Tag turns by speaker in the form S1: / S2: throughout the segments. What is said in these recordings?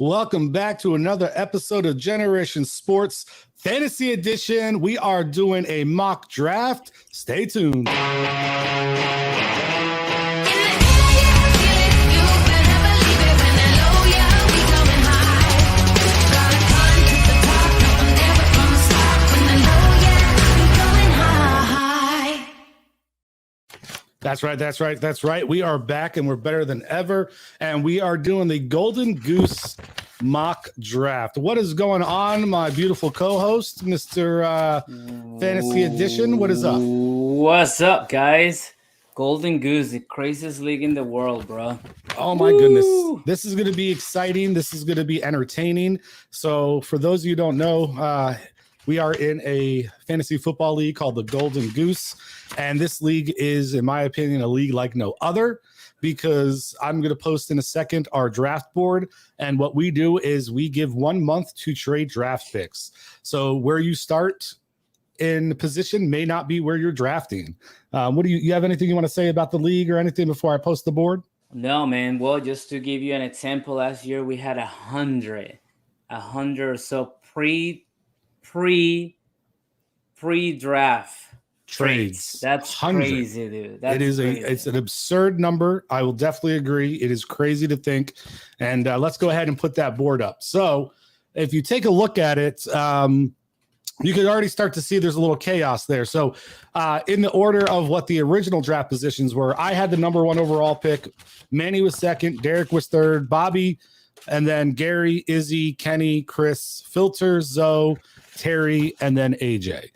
S1: Welcome back to another episode of Generation Sports Fantasy Edition. We are doing a mock draft. Stay tuned. That's right. We are back and we're better than ever. And we are doing the Golden Goose mock draft. What is going on, my beautiful co-host, Mr. Fantasy Edition? What is up?
S2: What's up, guys? Golden Goose, the craziest league in the world, bro.
S1: Oh, my goodness. This is going to be exciting. This is going to be entertaining. So for those of you who don't know, we are in a fantasy football league called the Golden Goose. And this league is, in my opinion, a league like no other, because I'm going to post in a second our draft board. And what we do is we give 1 month to trade draft picks. So where you start in the position may not be where you're drafting. What do you have anything you want to say about the league or anything before I post the board?
S2: No, man. Well, just to give you an example, last year we had 100 or so pre-draft trades. That's 100. Crazy, dude.
S1: It's an absurd number. I will definitely agree. It is crazy to think. And let's go ahead and put that board up. So if you take a look at it, you can already start to see there's a little chaos there. So in the order of what the original draft positions were, I had the number 1 overall pick. Manny was second. Derek was third. Bobby, and then Gary, Izzy, Kenny, Chris, Filter, Zoe, Terry, and then AJ.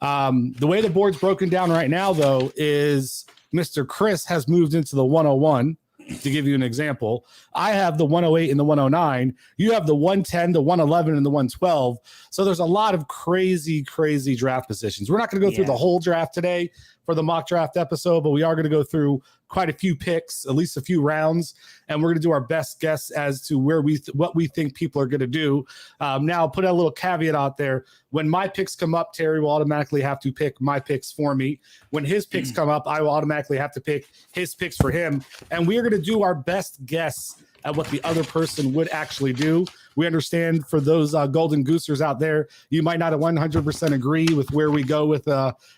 S1: The way the board's broken down right now, though, is Mr. Chris has moved into the 101, to give you an example. I have the 108 and the 109. You have the 110, the 111, and the 112. So there's a lot of crazy draft positions. We're not going to go through the whole draft today for the mock draft episode, but we are going to go through quite a few picks, at least a few rounds, and we're going to do our best guess as to where what we think people are going to do. Now, I'll put a little caveat out there. When my picks come up, Terry will automatically have to pick my picks for me. When his picks come up, I will automatically have to pick his picks for him, and we are going to do our best guess at what the other person would actually do. We understand for those Golden Goosers out there, you might not 100% agree with where we go with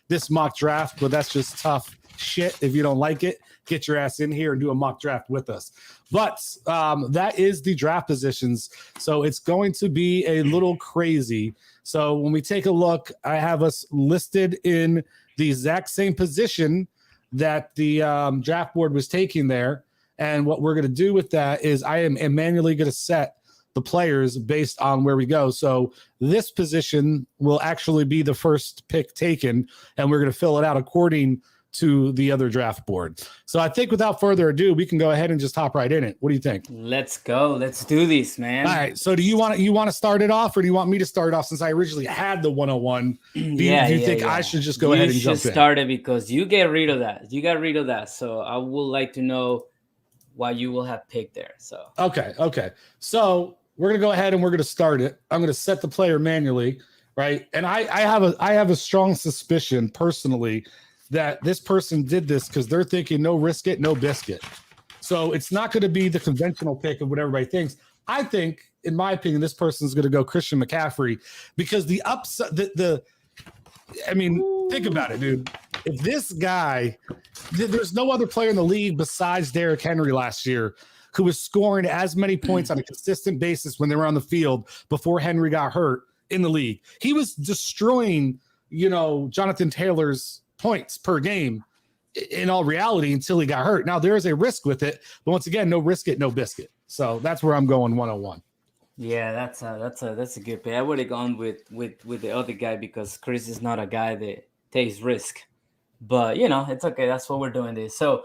S1: this mock draft, but that's just tough shit. If you don't like it, get your ass in here and do a mock draft with us. But that is the draft positions. So it's going to be a little crazy. So when we take a look, I have us listed in the exact same position that the draft board was taking there. And what we're going to do with that is I am manually going to set the players based on where we go. So this position will actually be the first pick taken, and we're going to fill it out according to the other draft board. So I think without further ado, we can go ahead and just hop right in it. What do you think?
S2: Let's go. Let's do this, man.
S1: All right. So do you want to start it off, or do you want me to start it off since I originally had the 101? Do you think I should just go ahead and jump in? You should
S2: start it because you get rid of that. You got rid of that. So I would like to know why you will have picked there. So
S1: okay. So we're gonna go ahead and we're gonna start it. I'm gonna set the player manually, right? And I have a strong suspicion personally that this person did this because they're thinking no risk it, no biscuit. So it's not going to be the conventional pick of what everybody thinks. I think, in my opinion, this person's going to go Christian McCaffrey because the upside, think about it, dude. If this guy, there's no other player in the league besides Derrick Henry last year who was scoring as many points on a consistent basis when they were on the field before Henry got hurt in the league. He was destroying, Jonathan Taylor's points per game in all reality until he got hurt. Now there is a risk with it, but once again, no risk it, no biscuit. So that's where I'm going 101.
S2: Yeah, that's a good pick. I would have gone with the other guy because Chris is not a guy that takes risk. But it's okay. That's what we're doing this. So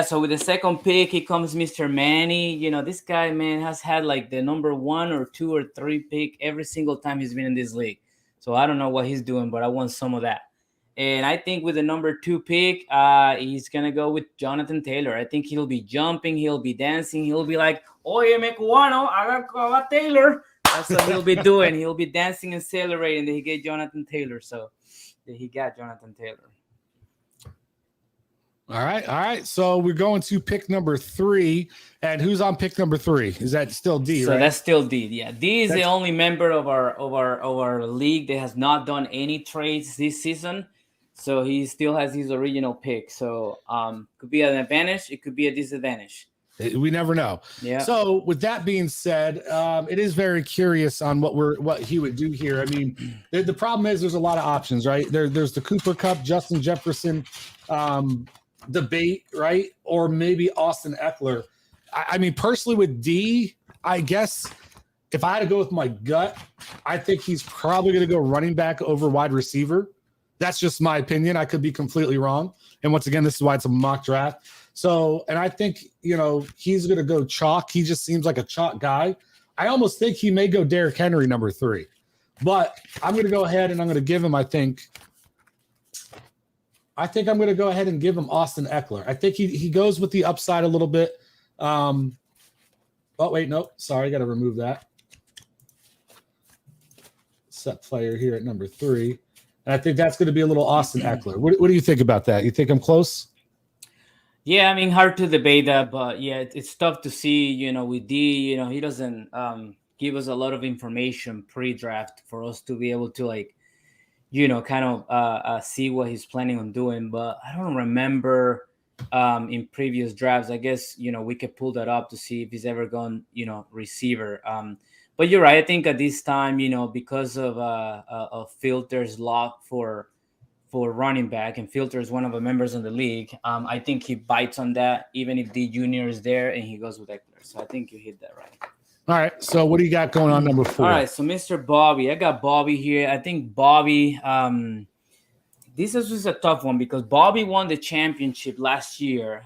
S2: so with the second pick, here comes Mr. Manny. This guy, man, has had like the number 1 or 2 or 3 pick every single time he's been in this league. So I don't know what he's doing, but I want some of that. And I think with the number 2 pick, he's going to go with Jonathan Taylor. I think he'll be jumping. He'll be dancing. He'll be like, oye, me cubano, haga Taylor. That's what he'll be doing. He'll be dancing and celebrating that he get Jonathan Taylor. So he got Jonathan Taylor.
S1: All right. So we're going to pick number 3. And who's on pick number 3? Is that still D,
S2: So
S1: right?
S2: that's still D. Yeah, D is the
S1: That's-
S2: only member of our league that has not done any trades this season. So he still has his original pick. So could be an advantage. It could be a disadvantage.
S1: We never know.
S2: Yeah.
S1: So with that being said, it is very curious on what he would do here. I mean, the problem is there's a lot of options, right? There's the Cooper Cup, Justin Jefferson debate, right? Or maybe Austin Eckler. I mean, personally with D, I guess if I had to go with my gut, I think he's probably going to go running back over wide receiver. That's just my opinion. I could be completely wrong. And once again, this is why it's a mock draft. So, and I think, he's going to go chalk. He just seems like a chalk guy. I almost think he may go Derrick Henry number 3. But I'm going to go ahead and I'm going to give him, I think I'm going to go ahead and give him Austin Eckler. I think he goes with the upside a little bit. Oh, wait, nope. Sorry, I got to remove that. Set player here at number 3. And I think that's going to be a little Austin Eckler. What do you think about that? You think I'm close?
S2: Yeah, I mean, hard to debate that, but yeah, it's tough to see, with D, he doesn't give us a lot of information pre-draft for us to be able to kind of see what he's planning on doing. But I don't remember in previous drafts. I guess, we could pull that up to see if he's ever gone, receiver. But you're right. I think at this time, because of Filter's lock for running back, and Filter is one of the members of the league, I think he bites on that, even if D Junior is there and he goes with Eckler. So I think you hit that right.
S1: All right. So what do you got going on number 4?
S2: All right. So Mr. Bobby, I got Bobby here. I think Bobby, this is just a tough one because Bobby won the championship last year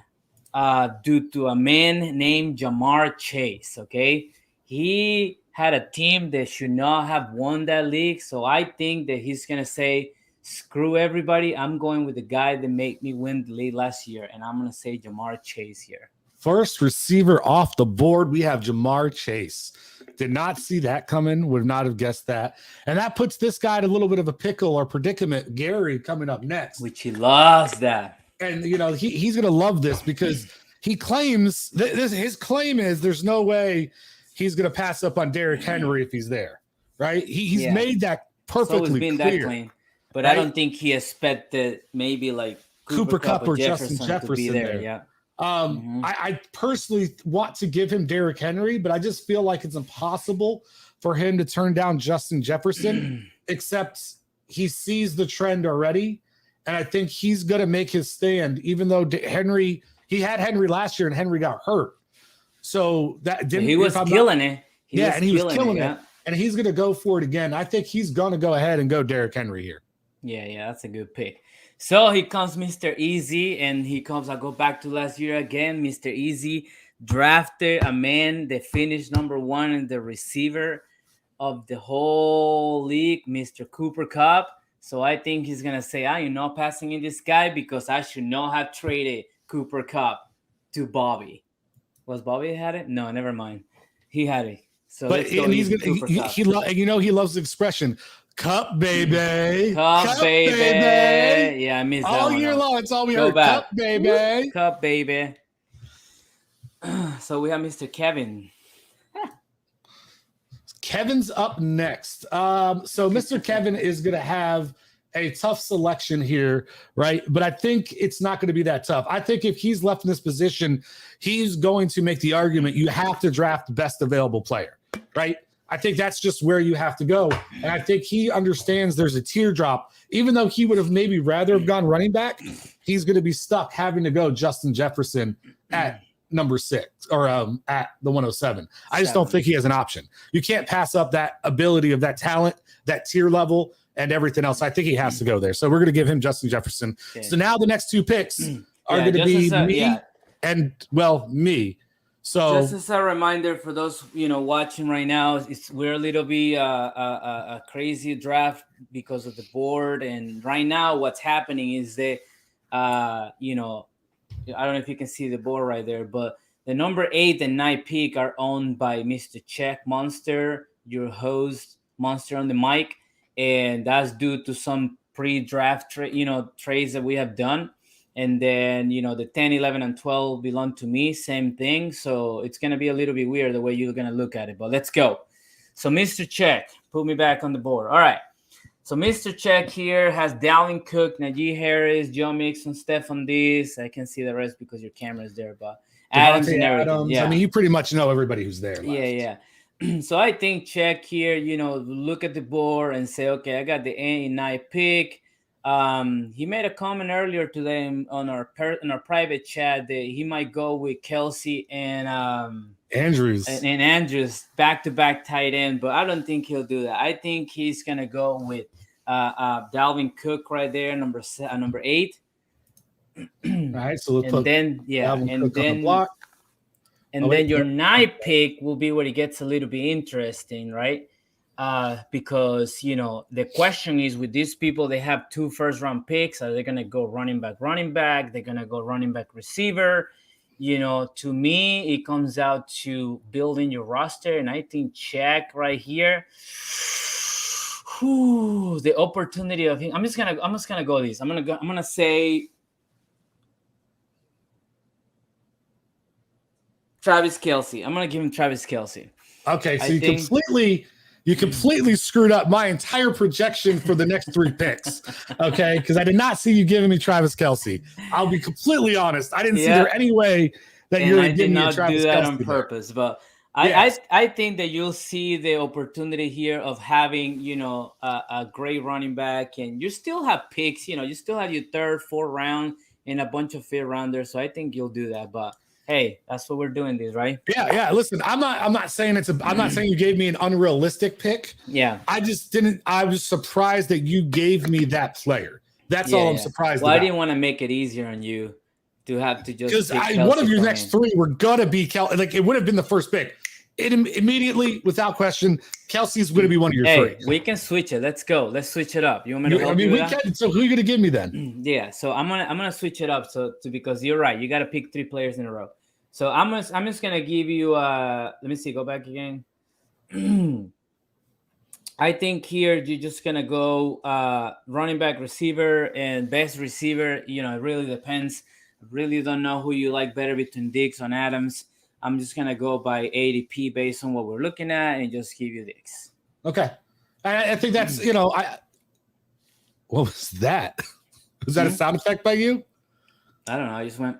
S2: due to a man named Jamar Chase. Okay. He had a team that should not have won that league. So I think that he's going to say, screw everybody. I'm going with the guy that made me win the league last year. And I'm going to say Jamar Chase here.
S1: First receiver off the board, we have Jamar Chase. Did not see that coming. Would not have guessed that. And that puts this guy in a little bit of a pickle or predicament. Gary coming up next.
S2: Which he loves that.
S1: And, he's going to love this because he claims, his claim is there's no way he's going to pass up on Derrick Henry if he's there, right? He's made that perfectly clear.
S2: That claim. But right? I don't think he expected maybe like
S1: Cooper Cup or Justin Jefferson
S2: to be there. Yeah.
S1: I personally want to give him Derrick Henry, but I just feel like it's impossible for him to turn down Justin Jefferson, except he sees the trend already. And I think he's going to make his stand, even though he had Henry last year and Henry got hurt. So that didn't.
S2: He was killing it.
S1: He was killing it. And he's going to go for it again. I think he's going to go ahead and go Derrick Henry here.
S2: Yeah, that's a good pick. So here comes Mr. Easy, and I go back to last year again. Mr. Easy drafted a man that finished number 1 in the receiver of the whole league, Mr. Cooper Cup. So I think he's going to say, you're not passing in this guy because I should not have traded Cooper Cup to Bobby. Was Bobby had it? No, never mind. He had it. So
S1: but he's gonna, he loves the expression, Cup baby.
S2: Cup baby. Yeah, I missed that
S1: all
S2: one.
S1: year long. It's all we heard. Cup baby.
S2: Cup baby. So we have Mr. Kevin.
S1: Kevin's up next. So Mr. Kevin is going to have a tough selection here, right? But I think it's not going to be that tough. I think if he's left in this position, he's going to make the argument you have to draft the best available player, right? I think that's just where you have to go. And I think he understands there's a teardrop. Even though he would have maybe rather have gone running back, he's going to be stuck having to go Justin Jefferson at number 6 or at the 107. I just don't think he has an option. You can't pass up that ability of that talent, that tier level, and everything else. I think he has to go there. So we're going to give him Justin Jefferson. Okay. So now the next 2 picks are going to be me and, me. So
S2: just as a reminder for those watching right now, we're a little bit a crazy draft because of the board. And right now, what's happening is that I don't know if you can see the board right there, but the number 8 and 9 pick are owned by Mr. Check Monster, your host, Monster on the mic. And that's due to some pre-draft trades that we have done. And then, the 10, 11, and 12 belong to me. Same thing. So it's going to be a little bit weird the way you're going to look at it. But let's go. So Mr. Check, put me back on the board. All right. So Mr. Check here has Dalvin Cook, Najee Harris, Joe Mixon, Stephon Diggs. I can see the rest because your camera is there. But Adams and everything.
S1: Adams. Yeah. I mean, you pretty much know everybody who's there.
S2: Yeah. So I think Check here, look at the board and say, okay, I got the 89 pick. He made a comment earlier today on our private chat that he might go with Kelsey and
S1: Andrews
S2: and Andrews back-to-back tight end, but I don't think he'll do that. I think he's gonna go with Dalvin Cook right there, number 8.
S1: All right, so we'll
S2: put then
S1: Dalvin Cook on the block.
S2: And then your 9 pick will be where it gets a little bit interesting, right? Because, the question is with these people, they have 2 first-round picks. Are they going to go running back? They're going to go running back receiver. To me, it comes out to building your roster. And I think Check right here, the opportunity of him. I'm just gonna go this. I'm gonna say Travis Kelce. I'm going to give him Travis Kelce.
S1: Okay, so you completely screwed up my entire projection for the next 3 picks. Okay, because I did not see you giving me Travis Kelce. I'll be completely honest. I didn't see there any way that you're going to give me a Travis Kelce. I did not do that on
S2: purpose, but I think that you'll see the opportunity here of having, a great running back, and you still have picks. You still have your 3rd, 4th round and a bunch of 5th rounders. So I think you'll do that, but. Hey, that's what we're doing this, right?
S1: Yeah. Listen, I'm not saying I'm not saying you gave me an unrealistic pick.
S2: Yeah.
S1: I was surprised that you gave me that player. That's all I'm surprised about.
S2: I didn't want to make it easier on you to have to just
S1: because one of your next 3 were gonna be like it would have been the first pick. It immediately, without question, Kelsey's going to be one of your 3.
S2: We can switch it. Let's go. Let's switch it up. You want me to help you with that?
S1: So who are you going to give me then?
S2: Yeah. So I'm gonna switch it up. Because you're right. You got to pick 3 players in a row. So I'm just gonna give you. Let me see. Go back again. I think here you're just gonna go running back, receiver, and best receiver. It really depends. I really don't know who you like better between Diggs and Adams. I'm just gonna go by ADP based on what we're looking at, and just give you Diggs.
S1: Okay, I think that's what was that? Was that a sound effect by you?
S2: I don't know. I just went.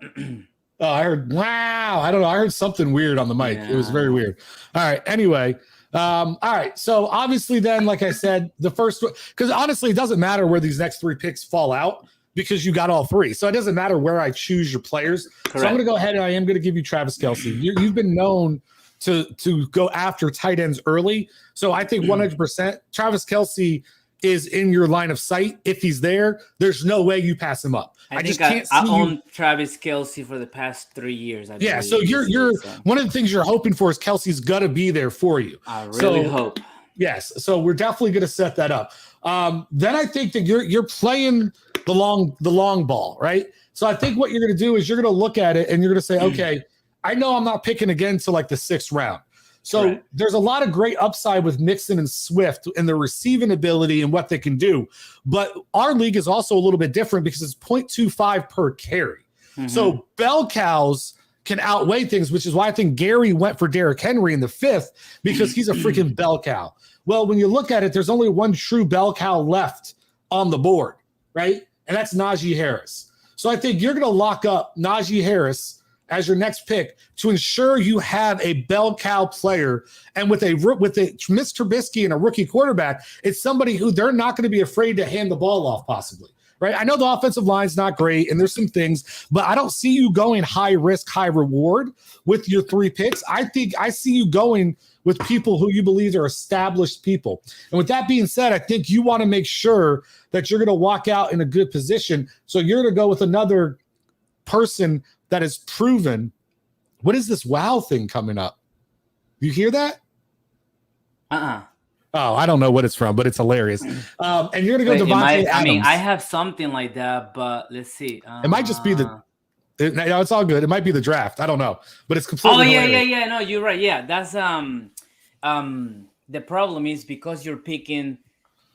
S1: Oh, I heard, wow. I don't know. I heard something weird on the mic. Yeah. It was very weird. All right. Anyway. All right. So obviously then, like I said, the first, because honestly, it doesn't matter where these next 3 picks fall out because you got all 3. So it doesn't matter where I choose your players. Correct. So I'm going to go ahead and I am going to give you Travis Kelce. You've been known to go after tight ends early. So I think 100% Travis Kelce is in your line of sight. If he's there, there's no way you pass him up.
S2: I just can't see I own Travis Kelce for the past 3 years.
S1: So you're one of the things you're hoping for is Kelsey's gonna be there for you.
S2: I really hope.
S1: Yes. So we're definitely gonna set that up. Then I think that you're playing the long ball, right? So I think what you're gonna do is you're gonna look at it and you're gonna say, okay, I know I'm not picking again till like the 6th round. So there's a lot of great upside with Mixon and Swift and their receiving ability and what they can do. But our league is also a little bit different because it's 0.25 per carry. Mm-hmm. So bell cows can outweigh things, which is why I think Gary went for Derrick Henry in the 5th because he's a freaking bell cow. Well, when you look at it, there's only one true bell cow left on the board, right? And that's Najee Harris. So I think you're going to lock up Najee Harris as your next pick to ensure you have a bell cow player. And with a Mr. Trubisky and a rookie quarterback, it's somebody who they're not going to be afraid to hand the ball off possibly, right? I know the offensive line's not great and there's some things, but I don't see you going high risk, high reward with your 3 picks. I think I see you going with people who you believe are established people. And with that being said, I think you want to make sure that you're going to walk out in a good position. So you're going to go with another person that is proven. What is this wow thing coming up? You hear that? Oh, I don't know what it's from, but it's hilarious. And you're going to go Devontae Adams.
S2: I mean, I have something like that, but let's see.
S1: It might just be it's all good. It might be the draft. I don't know, but it's completely hilarious.
S2: Yeah. No, you're right. Yeah, that's the problem is because you're picking,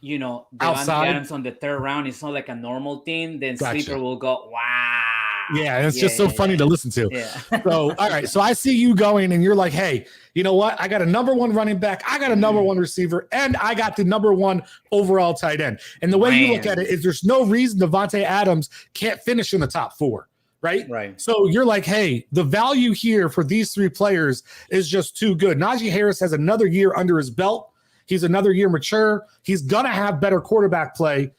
S2: Devontae Adams on the 3rd round. It's not like a normal thing. Then Sleeper will go, wow.
S1: Yeah, and it's just so funny to listen to.
S2: Yeah.
S1: So, all right. So I see you going and you're like, hey, you know what? I got a number one running back. I got a number one receiver, and I got the number one overall tight end. And the way you look at it is there's no reason Devontae Adams can't finish in the top 4, right?
S2: Right.
S1: So you're like, hey, the value here for these 3 players is just too good. Najee Harris has another year under his belt. He's another year mature. He's going to have better quarterback play.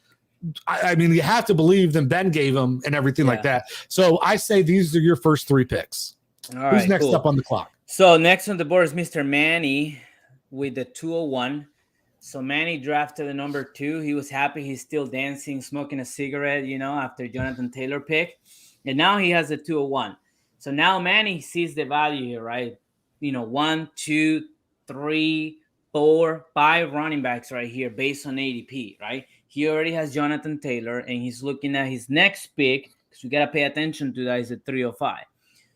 S1: I mean, you have to believe than Ben gave him and everything like that. So I say these are your first 3 picks.
S2: All right,
S1: who's next up on the clock?
S2: So next on the board is Mr. Manny with the 201. So Manny drafted the number 2. He was happy. He's still dancing, smoking a cigarette, after Jonathan Taylor pick. And now he has a 201. So now Manny sees the value here, right? 1, 2, 3, 4, 5 running backs right here based on ADP, right? He already has Jonathan Taylor, and he's looking at his next pick because we got to pay attention to that. Is a 305.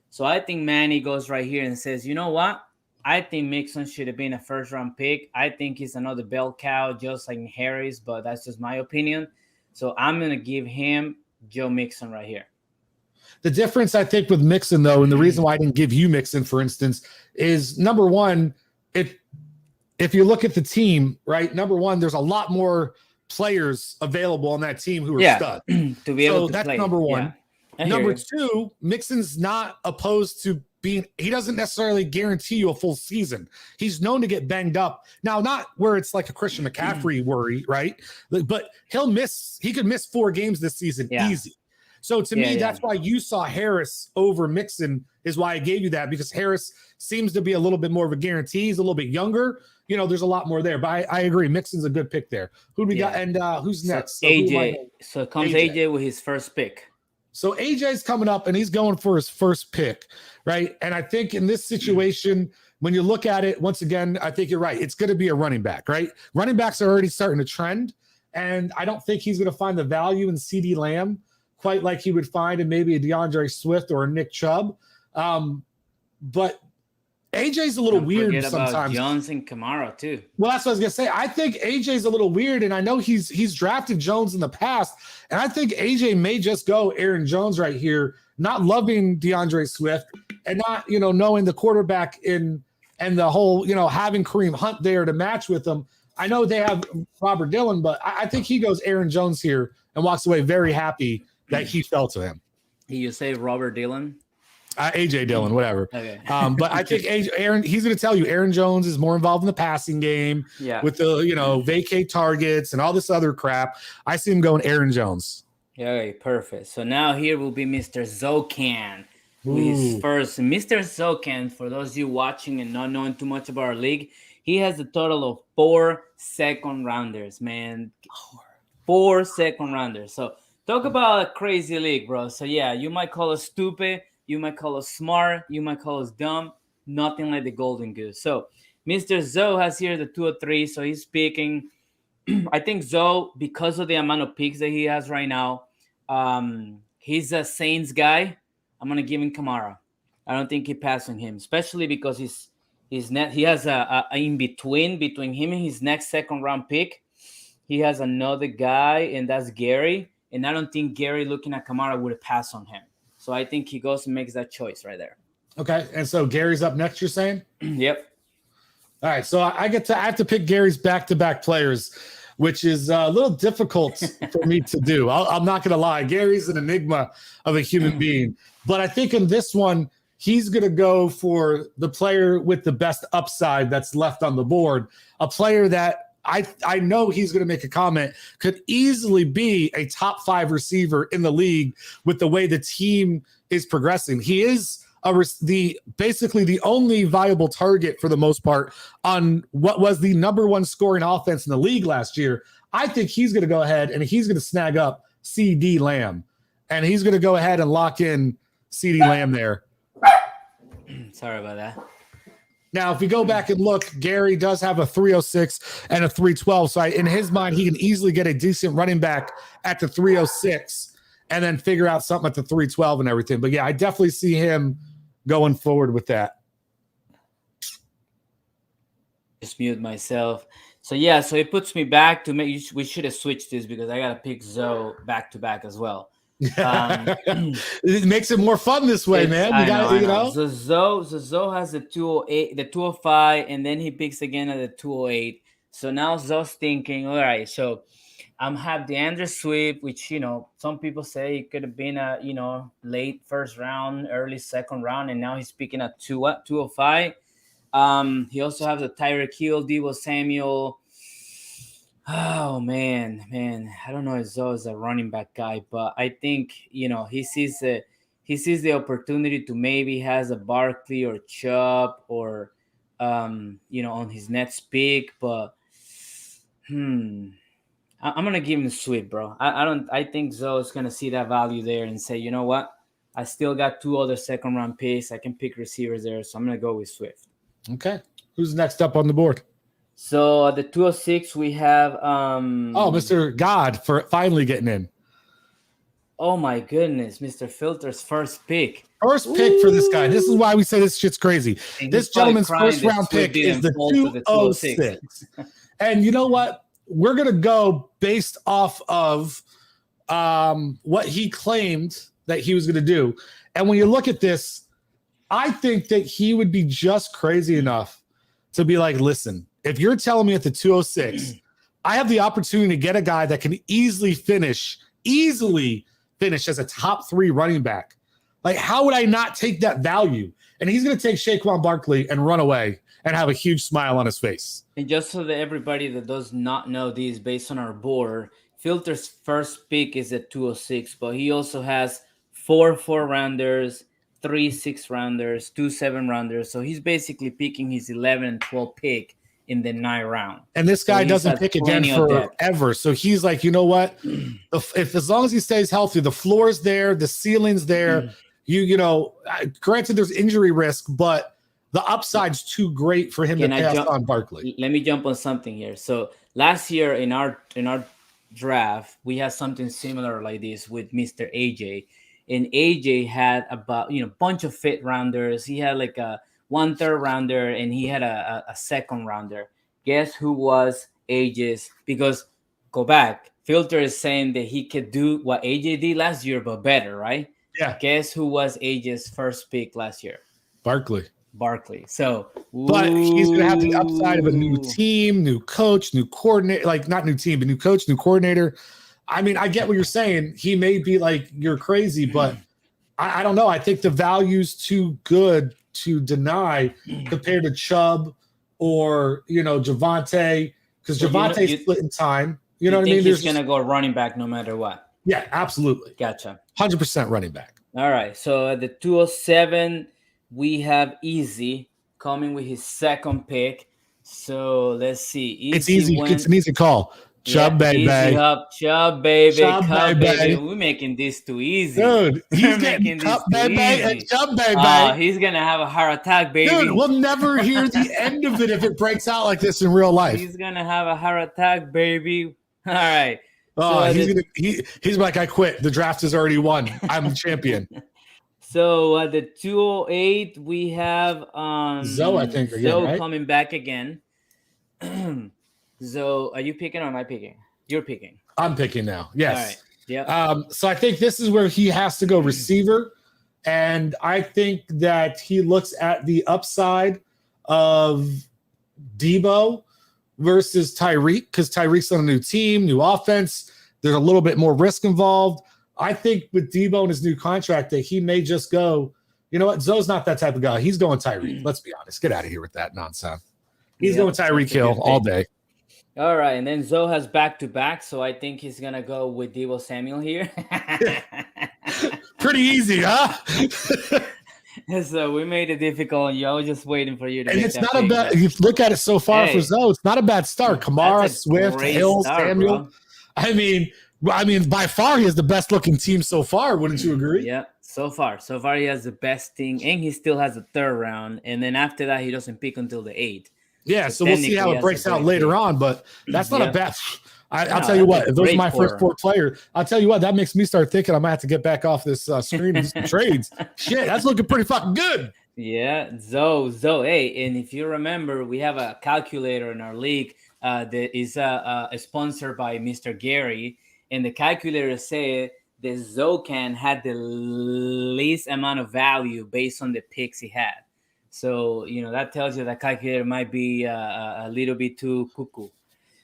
S2: So I think Manny goes right here and says, you know what? I think Mixon should have been a first-round pick. I think he's another bell cow, just like Harris, but that's just my opinion. So I'm going to give him Joe Mixon right here.
S1: The difference, I think, with Mixon, though, and the reason why I didn't give you Mixon, for instance, is number one, if you look at the team, right, number one, there's a lot more players available on that team who are stud.
S2: To be able to
S1: that's
S2: play.
S1: number one.
S2: Yeah.
S1: Number 2, Mixon's not opposed to being, he doesn't necessarily guarantee you a full season. He's known to get banged up. Now, not where it's like a Christian McCaffrey worry, right? But he could miss 4 games this season easy. So to me, that's why you saw Harris over Mixon, is why I gave you that, because Harris seems to be a little bit more of a guarantee. He's a little bit younger. There's a lot more there. But I agree. Mixon's a good pick there. Who do we got? And who's next?
S2: So AJ. So comes AJ with his first pick.
S1: So AJ's coming up, and he's going for his first pick, right? And I think in this situation, when you look at it, once again, I think you're right. It's going to be a running back, right? Running backs are already starting to trend, and I don't think he's going to find the value in CD Lamb quite like he would find in maybe a DeAndre Swift or a Nick Chubb. But AJ's a little weird sometimes.
S2: About Jones and Kamara too.
S1: Well, that's what I was gonna say. I think AJ's a little weird, and I know he's drafted Jones in the past, and I think AJ may just go Aaron Jones right here, not loving DeAndre Swift and not knowing the quarterback and the whole having Kareem Hunt there to match with them. I know they have Robert Dillon, but I think he goes Aaron Jones here and walks away very happy that he fell to him.
S2: You say Robert Dillon?
S1: AJ Dillon, whatever.
S2: Okay.
S1: But I think Aaron, he's going to tell you Aaron Jones is more involved in the passing game with the, vacate targets and all this other crap. I see him going Aaron Jones.
S2: Okay, perfect. So now here will be Mr. Zokan. Who is first. Mr. Zokan, for those of you watching and not knowing too much about our league, he has a total of 4 second rounders, man. 4 second rounders. So talk about a crazy league, bro. So yeah, you might call us stupid. You might call us smart. You might call us dumb. Nothing like the Golden Goose. So Mr. Zoe has here the 203. So he's picking. I think Zoe, because of the amount of picks that he has right now, he's a Saints guy. I'm going to give him Kamara. I don't think he passing him, especially because he has a in between him and his next second round pick. He has another guy, and that's Gary. And I don't think Gary, looking at Kamara, would pass on him. So I think he goes and makes that choice right there. Okay.
S1: And so Gary's up next, you're saying?
S2: Yep.
S1: All right. So I have to pick Gary's back-to-back players, which is a little difficult for me to do. I'm not going to lie. Gary's an enigma of a human being. But I think in this one, he's going to go for the player with the best upside that's left on the board, a player that I know he's going to make a comment, could easily be a top 5 receiver in the league with the way the team is progressing. He is basically the only viable target for the most part on what was the number 1 scoring offense in the league last year. I think he's going to go ahead and he's going to snag up CD Lamb, and he's going to go ahead and lock in CD Lamb there.
S2: Sorry about that.
S1: Now, if we go back and look, Gary does have a 306 and a 312. So in his mind, he can easily get a decent running back at the 306 and then figure out something at the 312 and everything. But yeah, I definitely see him going forward with that.
S2: Just mute myself. So yeah, so it puts me back to we should have switched this because I got to pick Zoe back to back as well.
S1: It makes it more fun this way, man.
S2: I know. So Zoe has the 208, the 205, and then he picks again at the 208. So now Zoe's thinking, all right, so I'm have DeAndre Swift, which some people say it could have been a late first round, early second round, and now he's picking at 205. He also has the Tyreek Hill, Deebo Samuel. Oh man, I don't know if Zoe is a running back guy, but I think he sees the opportunity to maybe has a Barkley or Chubb or on his next pick, but I'm gonna give him Swift, bro. I think Zoe is gonna see that value there and say, you know what, I still got 2 other second round picks. I can pick receivers there, so I'm gonna go with Swift.
S1: Okay, who's next up on the board?
S2: So at the 206 we have
S1: Mr. God for finally getting in.
S2: Oh my goodness, Mr. Filter's first pick.
S1: First pick for this guy. This is why we say this shit's crazy. This gentleman's first round pick is the 206. And you know what? We're going to go based off of what he claimed that he was going to do. And when you look at this, I think that he would be just crazy enough to be like, listen, if you're telling me at the 206, I have the opportunity to get a guy that can easily finish as a top 3 running back. Like, how would I not take that value? And he's going to take Saquon Barkley and run away and have a huge smile on his face.
S2: And just so that everybody that does not know these, based on our board, Filter's first pick is at 206, but he also has 4 4-rounders, 3 6-rounders, 2 7-rounders. So he's basically picking his 11 and 12 pick in the 9th round.
S1: And this guy doesn't pick again forever. So he's like, you know what? If as long as he stays healthy, the floor's there, the ceiling's there. Granted, there's injury risk, but the upside's too great for him to pass on Barkley.
S2: Let me jump on something here. So last year in our draft, we had something similar like this with Mr. AJ. And AJ had about bunch of 5th rounders. He had like a 1/3 rounder, and he had a 2nd rounder. Guess who was AJ's? Because go back, Filter is saying that he could do what AJ did last year, but better, right?
S1: Yeah.
S2: Guess who was AJ's first pick last year?
S1: Barkley.
S2: So,
S1: but he's going to have the upside of a new team, new coach, new coordinator, like not new team, but new coach, new coordinator. I mean, I get what you're saying. He may be like, you're crazy, but I don't know. I think the value's too good to deny compared to Chubb or, Javonte, because Javonte's split in time. You know what I mean?
S2: He's going to go running back no matter what.
S1: Yeah, absolutely.
S2: Gotcha.
S1: 100% running back.
S2: All right. So at the 207, we have Easy coming with his 2nd pick. So let's see.
S1: It's easy. It's an easy call. Chubb, baby.
S2: Chubb, baby. We're making this too easy.
S1: Dude, he's getting Cup, baby, and Chubb, baby.
S2: He's going to have a heart attack, baby.
S1: Dude, we'll never hear the end of it if it breaks out like this in real life.
S2: He's going to have a heart attack, baby. All right.
S1: Oh, he's like, I quit. The draft is already won. I'm the champion.
S2: So at the 208, we have
S1: Zoe, I think,
S2: Zoe
S1: right?
S2: coming back again. Zoe, are you picking or am I picking? You're picking.
S1: I'm picking now. Yes.
S2: All right. Yeah.
S1: So I think this is where he has to go receiver. And I think that he looks at the upside of Deebo versus Tyreek, because Tyreek's on a new team, new offense. There's a little bit more risk involved. I think with Deebo and his new contract that he may just go, you know what? Zoe's not that type of guy. He's going Tyreek. Let's be honest. Get out of here with that nonsense. He's going Tyreek Hill all day.
S2: All right. And then Zoe has back-to-back, so I think he's going to go with Deebo Samuel here.
S1: Pretty easy, huh?
S2: So we made it difficult, and I was just waiting for you to.
S1: And it's not a bad. You look at it so far for Zoe. It's not a bad start. Kamara, Swift, Hill, Samuel. Bro. I mean, by far he has the best looking team so far. Wouldn't you agree?
S2: Yeah, so far he has the best team, and he still has a 3rd round, and then after that he doesn't pick until the 8th.
S1: Yeah, so we'll see how it breaks out later on, but that's not a bad. I'll tell you what, if those are my first 4 players, I'll tell you what, that makes me start thinking I might have to get back off this screen and do some trades. Shit, that's looking pretty fucking good.
S2: Yeah, Zoe. Hey, and if you remember, we have a calculator in our league that is sponsored by Mr. Gary, and the calculator said the Zocan had the least amount of value based on the picks he had. So, that tells you that calculator might be a little bit too cuckoo.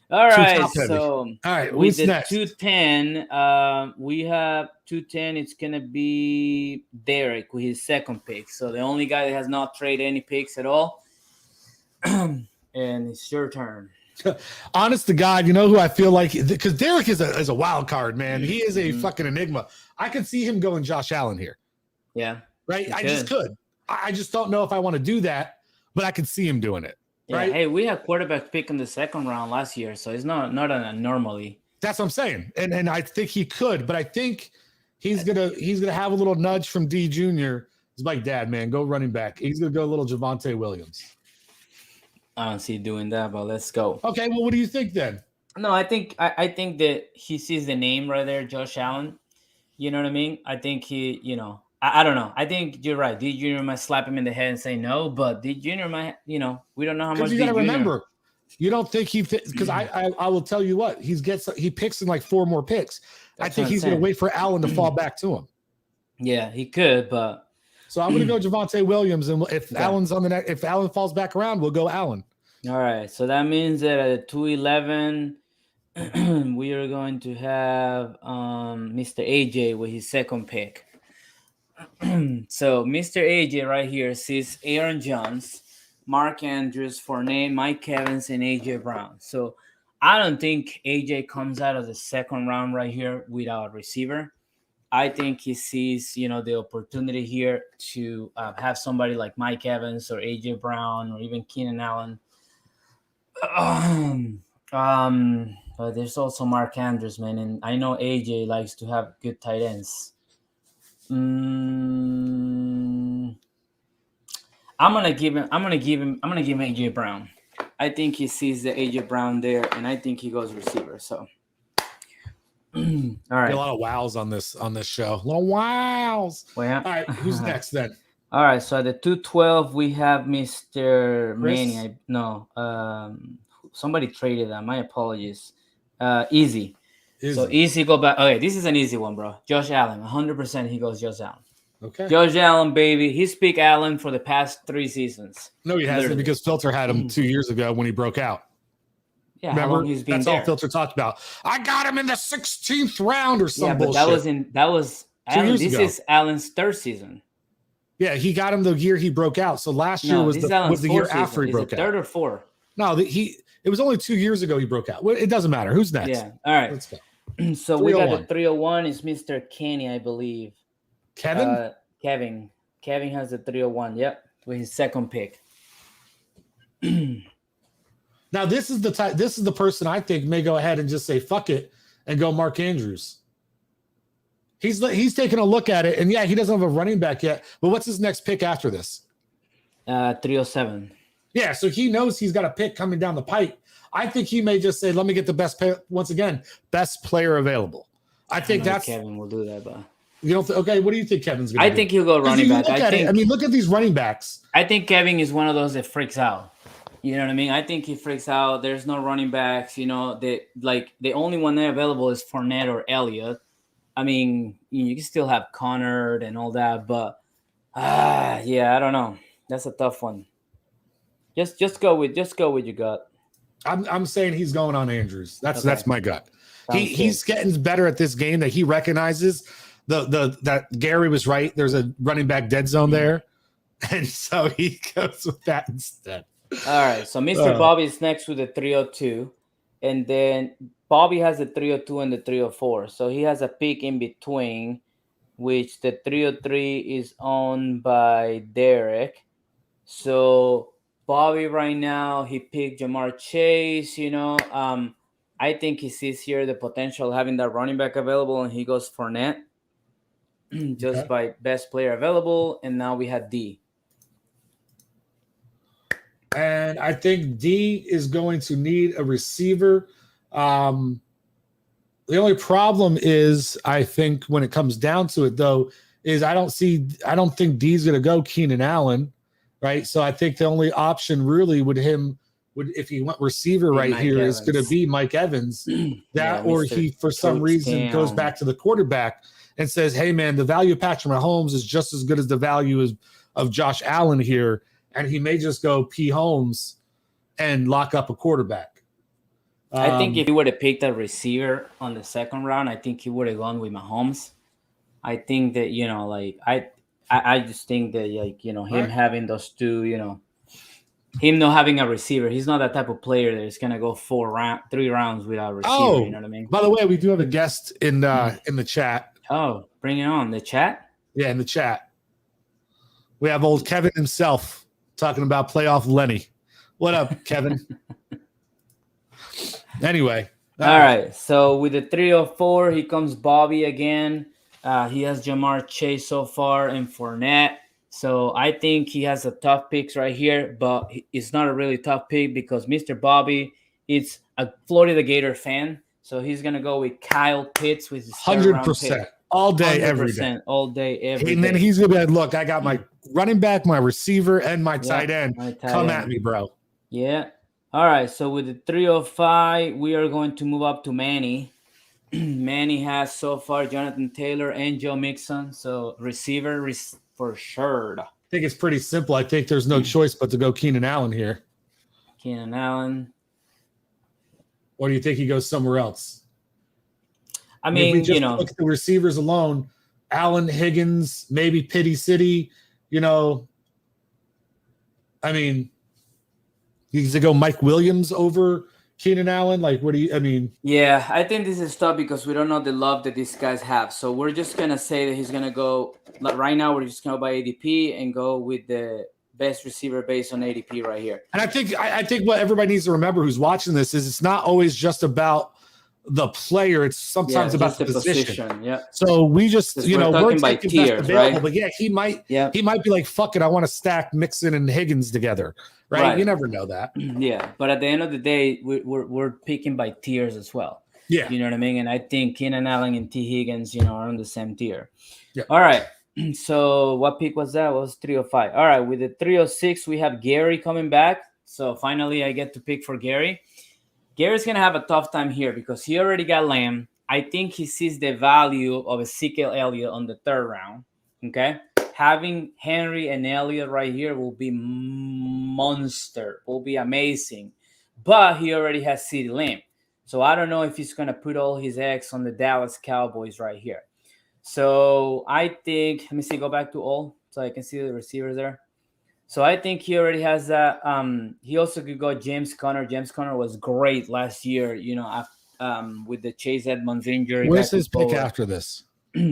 S2: All
S1: Too
S2: right,
S1: top heavy.
S2: so
S1: All right,
S2: with
S1: who's
S2: the
S1: next?
S2: 210, we have 210. It's gonna be Derek with his second pick. So the only guy that has not traded any picks at all, and it's your turn.
S1: Honest to God, you know who I feel like, because Derek is a wild card, man. He is a fucking enigma. I could see him going Josh Allen here.
S2: Yeah,
S1: right. I just could. I just don't know if I want to do that, but I could see him doing it.
S2: Yeah,
S1: right?
S2: hey, we had quarterback pick in the second round last year, so it's not an anomaly.
S1: That's what I'm saying, and I think he could, but I think he's gonna have a little nudge from D Jr. He's like, Dad, man, go running back. He's gonna go a little Javonte Williams.
S2: I don't see doing that, but let's go.
S1: Okay, well, what do you think then?
S2: No, I think that he sees the name right there, Josh Allen. You know what I mean? I think he, I don't know. I think you're right. D Jr. might slap him in the head and say no, but D Jr. might, we don't know how much.
S1: You got to remember, you don't think because I will tell you what, he picks in like 4 more picks. I think he's going to wait for Allen to fall back to him.
S2: Yeah, he could, but
S1: so I'm going to go Javonte Williams, and if Allen's on the next, if Allen falls back around, we'll go Allen.
S2: All right, so that means that at 211. We are going to have Mr. AJ with his second pick. So Mr. AJ right here sees Aaron Jones, Mark Andrews, Fournette, Mike Evans, and AJ Brown. So I don't think AJ comes out of the second round right here without a receiver. I think he sees, the opportunity here to have somebody like Mike Evans or AJ Brown or even Keenan Allen. But there's also Mark Andrews, man, and I know AJ likes to have good tight ends. I'm gonna give him AJ Brown. I think he sees the AJ Brown there, and I think he goes receiver. So, all right,
S1: a lot of wows on this show. A lot of wows.
S2: Well, yeah.
S1: All right, who's next then?
S2: All right, so at the 212 we have Mr. Manny. Somebody traded that. My apologies. Easy. So easy go back. Okay, this is an easy one, bro. Josh Allen, 100% he goes Josh Allen.
S1: Okay.
S2: Josh Allen, baby. He's picked Allen for the past 3 seasons.
S1: No, he hasn't, because Filter had him 2 years ago when he broke out.
S2: Yeah,
S1: remember?
S2: How long he's been
S1: That's
S2: there.
S1: all Filter talked about. I got him in the 16th round or some bullshit.
S2: that was Allen. This
S1: ago.
S2: is Allen's 3rd season.
S1: Yeah, he got him the year he broke out. So last year was the year after he broke out.
S2: 3rd or 4?
S1: No, it was only 2 years ago he broke out. It doesn't matter. Who's next?
S2: Yeah. All right.
S1: Let's go.
S2: So we got the 301 is Mr. Kenny, I believe.
S1: Kevin?
S2: Kevin has the 301. Yep, with his second pick.
S1: Now this is the person I think may go ahead and just say fuck it and go Mark Andrews. He's taking a look at it, and yeah, he doesn't have a running back yet. But what's his next pick after this?
S2: 307.
S1: Yeah, so he knows he's got a pick coming down the pipe. I think he may just say, "Let me get the best player available." I think that's
S2: Kevin will do that, but
S1: you don't. Okay, what do you think Kevin's going to do?
S2: I think he'll go running back.
S1: I mean, look at these running backs.
S2: I think Kevin is one of those that freaks out. You know what I mean? I think he freaks out. There's no running backs. The only one there available is Fournette or Elliott. I mean, you can still have Connor and all that, but yeah, I don't know. That's a tough one. Just go with your gut.
S1: I'm saying he's going on Andrews. That's my gut. He's getting better at this game, that he recognizes that Gary was right. There's a running back dead zone there, and so he goes with that instead.
S2: All right, so Mr. Bobby is next with the 302, and then Bobby has the 302 and the 304. So he has a pick in between, which the 303 is owned by Derek. So Bobby right now, he picked Jamar Chase, I think he sees here the potential of having that running back available, and he goes Fournette just by best player available. And now we have D.
S1: And I think D is going to need a receiver. The only problem is, I think when it comes down to it, though, is I don't think D's going to go Keenan Allen, right? So I think the only option really would if he went receiver right
S2: Mike
S1: here
S2: Evans.
S1: Is going to be Mike Evans. Or he for some reason goes back to the quarterback and says, hey, man, the value of Patrick Mahomes is just as good as the value of Josh Allen here. And he may just go P. Holmes and lock up a quarterback.
S2: I think if he would have picked a receiver on the second round, I think he would have gone with Mahomes. I think that, like I just think that, like, him having those two, him not having a receiver, he's not that type of player that is gonna go 3 rounds without a receiver. You know what I mean?
S1: By the way, we do have a guest in the chat.
S2: Oh, bring it on. The chat?
S1: Yeah, in the chat. We have old Kevin himself talking about playoff Lenny. What up, Kevin? Anyway.
S2: All right. So with the 304, here comes Bobby again. He has Jamar Chase so far and Fournette. So I think he has a tough picks right here, but it's not a really tough pick because Mr. Bobby is a Florida Gator fan. So he's going to go with Kyle Pitts with his
S1: 100%. All day, every day.
S2: All day, every day.
S1: And then he's going to be like, look, I got my running back, my receiver, and my tight end. Come at me, bro.
S2: Yeah. All right. So with the 305, we are going to move up to Manny. Manny has so far Jonathan Taylor and Joe Mixon. So receiver for sure.
S1: I think it's pretty simple. I think there's no choice but to go Keenan Allen here.
S2: Keenan Allen.
S1: Or do you think he goes somewhere else?
S2: I mean,
S1: if we just look at the receivers alone, Allen, Higgins, maybe Pity City, I mean, he's to go Mike Williams over Keenan Allen. Like, what do you, I mean?
S2: Yeah, I think this is tough because we don't know the love that these guys have. So we're just going to say that he's going to go, like right now, we're just going to go by ADP and go with the best receiver based on ADP right here.
S1: And I think what everybody needs to remember who's watching this is it's not always just about the player, it's sometimes about the position.
S2: Yeah.
S1: So we just,
S2: we're by tiers, right?
S1: But yeah, he might be like, fuck it, I want to stack Mixon and Higgins together, right? You never know that.
S2: Yeah, but at the end of the day, we're picking by tiers as well.
S1: Yeah,
S2: you know what I mean. And I think Keenan Allen and T Higgins, are on the same tier.
S1: Yeah.
S2: All right. So what pick was that? It was 305. All right, with the 306, we have Gary coming back. So finally, I get to pick for Gary. Gary's going to have a tough time here because he already got Lamb. I think he sees the value of Ezekiel Elliott on the third round. Okay. Having Henry and Elliott right here will be monster, will be amazing. But he already has CeeDee Lamb. So I don't know if he's going to put all his eggs on the Dallas Cowboys right here. So I think, let me see, go back to all so I can see the receivers there. So I think he already has that. He also could go James Conner. James Conner was great last year, with the Chase Edmonds injury.
S1: Where's his pick after this?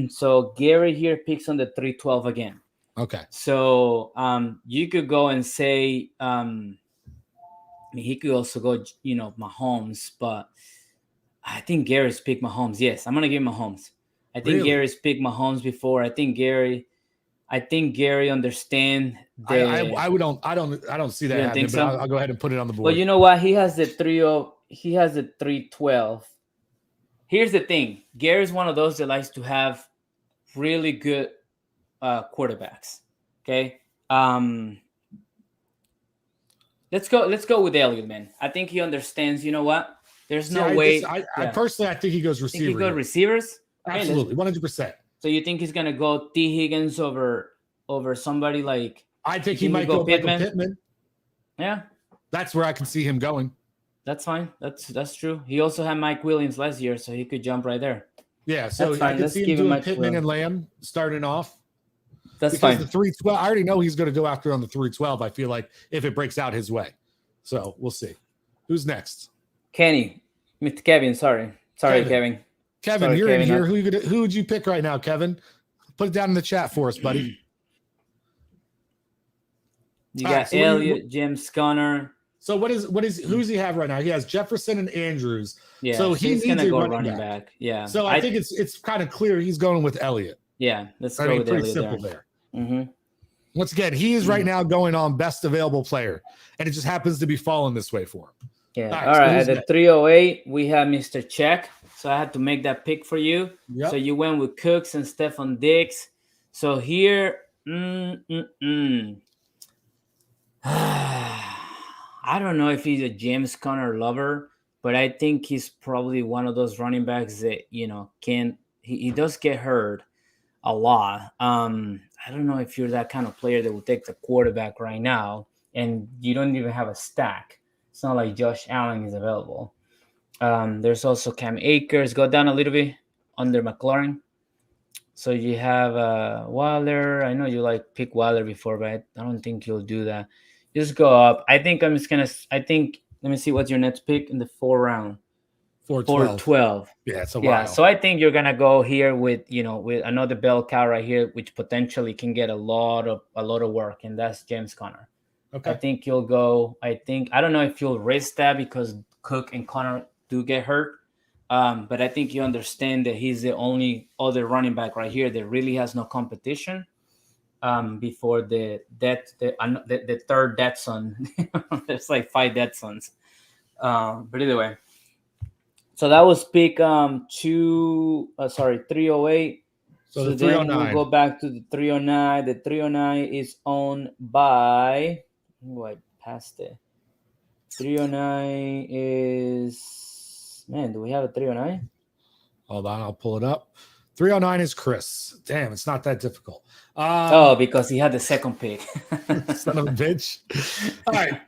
S2: So Gary here picks on the 312 again.
S1: Okay.
S2: So you could go and say, he could also go, Mahomes, but I think Gary's picked Mahomes. Yes, I'm going to give Mahomes. I think Gary's picked Mahomes before. I think Gary understand.
S1: I don't see that happening.
S2: So?
S1: But I'll go ahead and put it on the board.
S2: Well, you know what? He has the 312. Here's the thing. Gary's one of those that likes to have really good quarterbacks. Okay. Let's go with Elliott, man. I think he understands. You know what? There's no way.
S1: I personally, I think he goes receiver.
S2: Think he goes receivers.
S1: Absolutely, 100%.
S2: So you think he's gonna go T Higgins over somebody like?
S1: I think he might go Pittman.
S2: Yeah,
S1: that's where I can see him going.
S2: That's fine. That's true. He also had Mike Williams last year, so he could jump right there.
S1: Yeah, so I can see him doing Pittman and Lamb starting off.
S2: That's fine.
S1: The 312. I already know he's going to go after on the 312. I feel like if it breaks out his way, so we'll see. Who's next?
S2: Kenny, Mr. Kevin. Sorry, Kevin.
S1: Kevin, you're in here. Who would you pick right now, Kevin? Put it down in the chat for us, buddy.
S2: You got Elliott, James Conner.
S1: So who's he have right now? He has Jefferson and Andrews.
S2: Yeah,
S1: so he's
S2: gonna go running back. Yeah.
S1: So I think it's kind of clear he's going with Elliott.
S2: Yeah, let's go with
S1: pretty
S2: Elliott
S1: simple
S2: there.
S1: Once again, he is right now going on best available player, and it just happens to be falling this way for him.
S2: Yeah. All right. At the 308, we have Mr. Check. So I had to make that pick for you.
S1: Yep.
S2: So you went with Cooks and Stephon Diggs. So here, I don't know if he's a James Conner lover, but I think he's probably one of those running backs that, he does get hurt. a lot. I don't know if you're that kind of player that will take the quarterback right now, and you don't even have a stack. It's not like Josh Allen is available. There's also Cam Akers. Go down a little bit under McLaurin. So you have Waller. I know you like pick Waller before, but I don't think you'll do that. Just go up. I think I'm just gonna. I think let me see what's your next pick in the 4th round. 412.
S1: Yeah, it's a
S2: Yeah,
S1: while.
S2: so I think you're gonna go here with with another bell cow right here, which potentially can get a lot of work, and that's James Conner.
S1: Okay.
S2: I think you'll go. I don't know if you'll risk that because Cook and Conner do get hurt. But I think you understand that he's the only other running back right here that really has no competition. Before the third dead son, there's like 5 dead sons. But either way, so that was pick 308.
S1: So the
S2: then
S1: 309.
S2: we'll go back to the 309. The 309 is owned by. Oh, I passed it. 309 is. Man, do we have a 309?
S1: Hold on, I'll pull it up. 309 is Chris. Damn, it's not that difficult.
S2: Because he had the second pick.
S1: Son of a bitch. All right.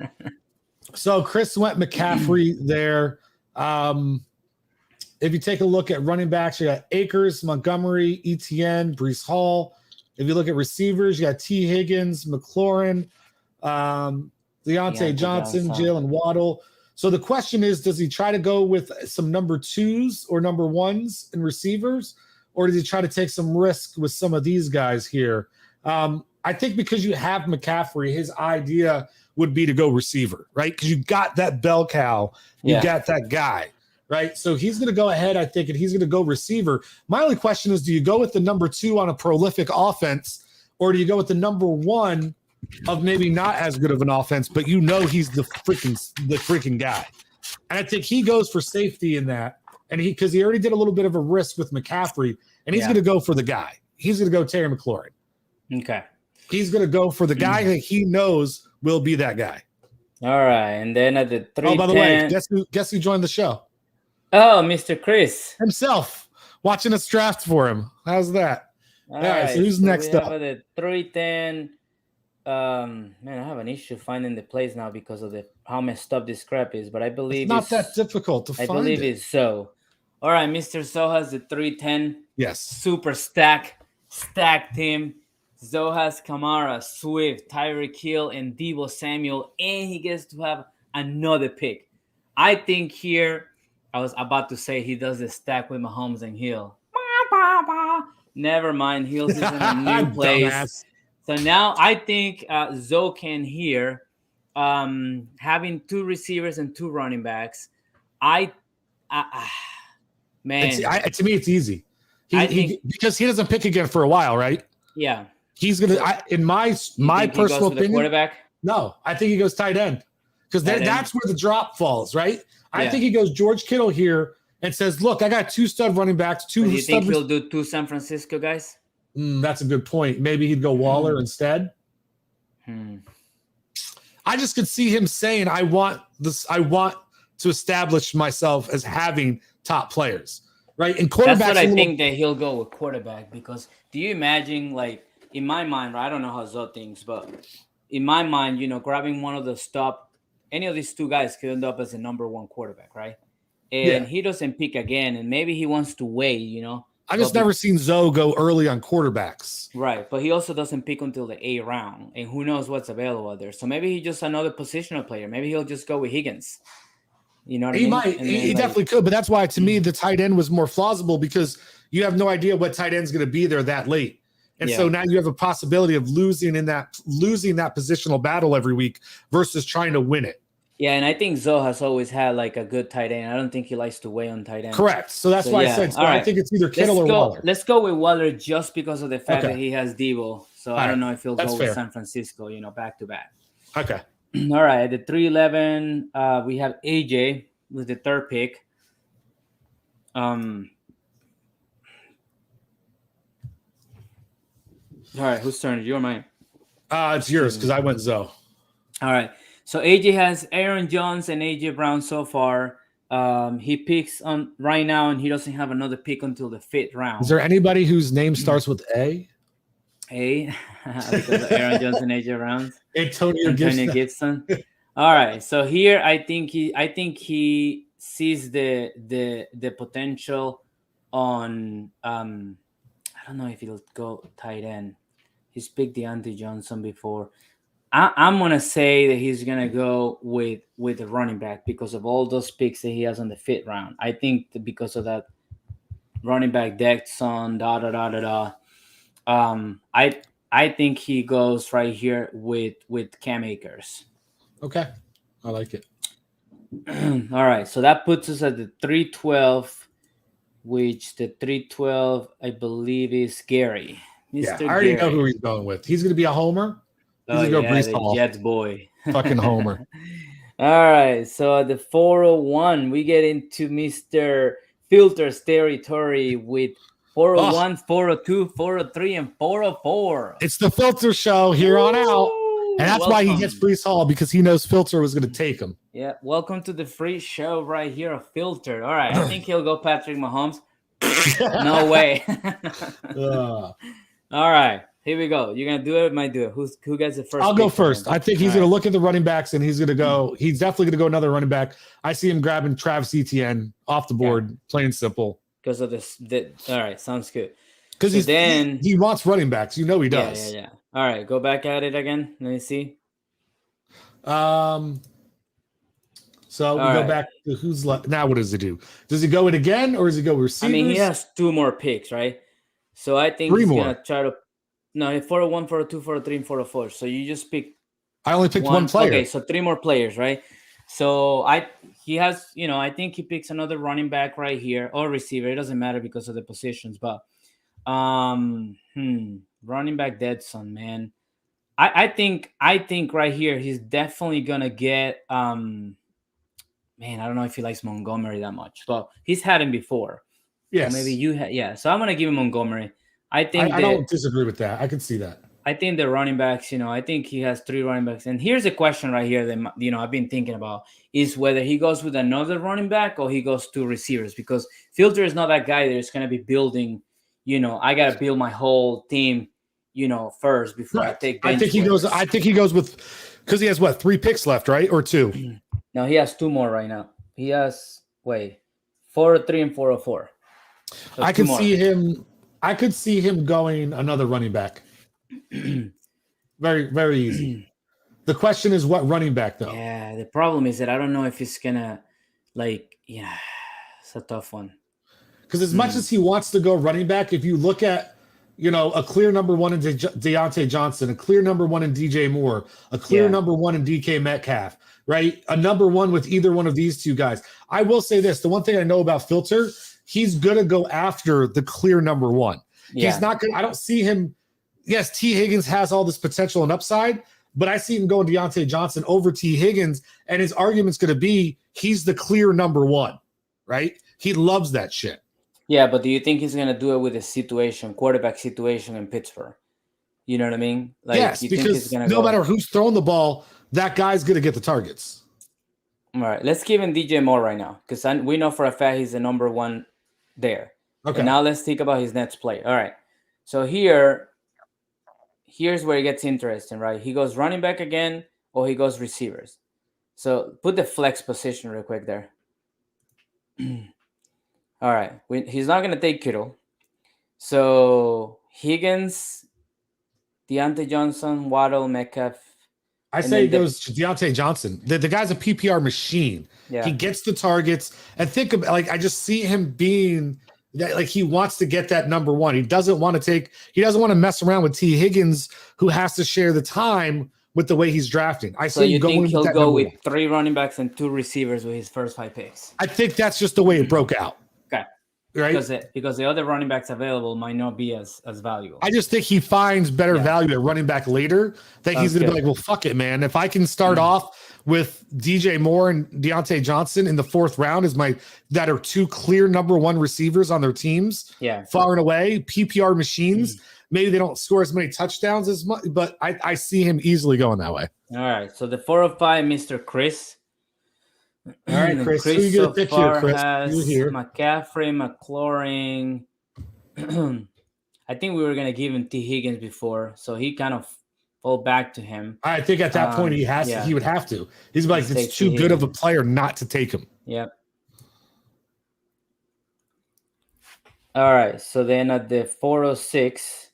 S1: So Chris went McCaffrey there. If you take a look at running backs, you got Akers, Montgomery, Etienne, Breece Hall. If you look at receivers, you got T. Higgins, McLaurin, Deontay Johnson, Jalen Waddle. So the question is, does he try to go with some number 2s or number 1s in receivers, or does he try to take some risk with some of these guys here? I think because you have McCaffrey, his idea would be to go receiver, right? Because you got that bell cow, you got that guy, right? So he's going to go ahead, I think, and he's going to go receiver. My only question is, do you go with the number 2 on a prolific offense, or do you go with the number 1 of maybe not as good of an offense, but he's the freaking guy? And I think he goes for safety in that, and because he already did a little bit of a risk with McCaffrey, and he's going to go for the guy. He's going to go Terry McLaurin.
S2: Okay.
S1: He's going to go for the guy that he knows will be that guy.
S2: All right, and then at the 310.
S1: Oh, by the way, guess who joined the show?
S2: Oh, Mr. Chris
S1: himself, watching us draft for him. How's that? All right, so who's next up?
S2: At the 310. Man, I have an issue finding the place now because of how messed up this crap is, but I believe
S1: it's not that difficult to find.
S2: I believe it's so. All right, Mr. Zoe has the 310.
S1: Yes.
S2: Super stacked team. Zoe has Kamara, Swift, Tyreek Hill, and Deebo Samuel, and he gets to have another pick. I think here, I was about to say he does the stack with Mahomes and Hill. Never mind, Hill's is in a new place. So now I think Zoe can here, having 2 receivers and 2 running backs. Man,
S1: to me it's easy. Because he doesn't pick again for a while, right?
S2: Yeah,
S1: he's gonna. In my personal opinion,
S2: quarterback.
S1: No, I think he goes tight end because that's where the drop falls, right? I think he goes George Kittle here and says, "Look, I got 2 stud running backs, 2."
S2: Do you think he'll do 2 San Francisco guys?
S1: That's a good point. Maybe he'd go Waller instead. I just could see him saying, I want to establish myself as having top players, right? And quarterbacks.
S2: That's what I think that he'll go with quarterback, because do you imagine, like, in my mind, right, I don't know how Zoe thinks, but in my mind, grabbing one of the any of these 2 guys could end up as a number 1 quarterback, right? And he doesn't pick again, and maybe he wants to wait,
S1: I just never seen Zoe go early on quarterbacks.
S2: Right, but he also doesn't pick until the 8th round, and who knows what's available there. So maybe he's just another positional player. Maybe he'll just go with Higgins. You know what I mean?
S1: He might. He definitely could, but that's why, to me, the tight end was more plausible, because you have no idea what tight end's going to be there that late. And so now you have a possibility of losing that positional battle every week versus trying to win it.
S2: Yeah, and I think Zoe has always had like a good tight end. I don't think he likes to wait on tight end.
S1: Correct. So that's why I said. So I think it's either Kittle or Waller.
S2: Let's go with Waller just because of the fact that he has Deebo. So I don't know if he'll go with San Francisco, back to back.
S1: Okay.
S2: All right. At the 311, we have AJ with the 3rd pick. All right. Whose turn? Your mine?
S1: It's yours because I went Zoe.
S2: All right. So AJ has Aaron Jones and AJ Brown so far. He picks on right now, and he doesn't have another pick until the 5th round.
S1: Is there anybody whose name starts with A?
S2: A, because of Aaron Johnson, AJ Rounds,
S1: Antonio
S2: Gibson. All right, so here I think he sees the potential on I don't know if he'll go tight end. He's picked Deontay Johnson before. I'm gonna say that he's gonna go with the running back because of all those picks that he has on the 5th round. I think that because of that running back Dexon, I think he goes right here with Cam Akers.
S1: Okay, I like it.
S2: All right, so that puts us at the 312, which the 312 I believe is Gary.
S1: Yeah, I already know who he's going with. He's going to be a homer. He's going to go Breece Hall.
S2: Jets boy.
S1: Fucking homer.
S2: All right, so at the 401, we get into Mr. Filters territory with 401, 402, 403, and 404.
S1: It's the Filter show here on out. And that's why he gets Breece Hall, because he knows Filter was going to take him.
S2: Yeah, welcome to the free show right here of Filter. All right, I think he'll go Patrick Mahomes. No way. All right, here we go. You're going to do it, might do it. Who gets it first?
S1: I'll go first. I think he's going to look at the running backs, and he's going to go. He's definitely going to go another running back. I see him grabbing Travis Etienne off the board, plain and simple.
S2: Because of this. All right, sounds good.
S1: Because he wants running backs. You know he does.
S2: Yeah. All right, go back at it again. Let me see.
S1: So we go back to who's left. Now what does he do? Does he go it again, or does he go receivers?
S2: I mean, he has 2 more picks, right? So I think he's going to try to – no, 401, 402, 403, and 404. So you just pick –
S1: I only picked one player.
S2: Okay, so 3 more players, right? So he has – I think he picks another running back right here or receiver. It doesn't matter because of the positions. But running back Deadson, man. I think right here he's definitely going to get man, I don't know if he likes Montgomery that much. But he's had him before.
S1: Yes.
S2: Or maybe you had, yeah. So I'm gonna give him Montgomery. I think
S1: I don't disagree with that. I can see that.
S2: I think the running backs, I think he has 3 running backs. And here's a question right here that I've been thinking about is whether he goes with another running back or he goes 2 receivers, because Filter is not that guy that is gonna be building. I gotta build my whole team, first before I take.
S1: I think he goes with because he has 3 picks left, right, or 2.
S2: No, he has 2 more right now. He has 403 and 404. So
S1: I could see him. I could see him going another running back. Very, very easy. The question is what running back, though.
S2: Yeah, the problem is that I don't know if he's gonna it's a tough one.
S1: Because as much as he wants to go running back, if you look at a clear number 1 in Deontay Johnson, a clear number 1 in DJ Moore, a clear number 1 in DK Metcalf, right? A number 1 with either one of these 2 guys. I will say this: the one thing I know about Filter, he's gonna go after the clear number 1. Yeah. He's not gonna. I don't see him. Yes, T. Higgins has all this potential and upside, but I see him going Deontay Johnson over T. Higgins, and his argument's gonna be he's the clear number 1, right? He loves that shit.
S2: Yeah, but do you think he's gonna do it with a quarterback situation in Pittsburgh? You know what I mean?
S1: Yes, because no matter who's throwing the ball, that guy's gonna get the targets.
S2: All right, let's give him DJ Moore right now, because we know for a fact he's the number 1 there. Okay. And now let's think about his next play. All right. So here's where it gets interesting, right? He goes running back again, or he goes receivers. So put the flex position real quick there. All right. He's not going to take Kittle. So Higgins, Deontay Johnson, Waddle, Metcalf.
S1: I say he goes Deontay Johnson. The guy's a PPR machine. Yeah. He gets the targets. And think of I just see him being that he wants to get that number 1. He doesn't want to mess around with T. Higgins, who has to share the time with the way he's drafting. I say
S2: you think he'll go with 3 running backs and 2 receivers with his first 5 picks?
S1: I think that's just the way it broke out.
S2: Okay. Right? Because the other running backs available might not be as valuable.
S1: I just think he finds better value at running back later. That he's going to be like, well, fuck it, man. If I can start off with DJ Moore and Deontay Johnson in the 4th round that are 2 clear number 1 receivers on their teams, far and away, PPR machines. Maybe they don't score as many touchdowns as much, but I see him easily going that way.
S2: All right. So the 405, Mr. Chris.
S1: All right, Chris. Who you
S2: so
S1: gonna pick here,
S2: far
S1: Chris?
S2: has
S1: You here?
S2: McCaffrey, McLaurin. I think we were gonna give him T. Higgins before, so he kind of fall back to him.
S1: I think at that point he would have to. He's like, it's too good of a player not to take him.
S2: Yep. All right. So then at the 406,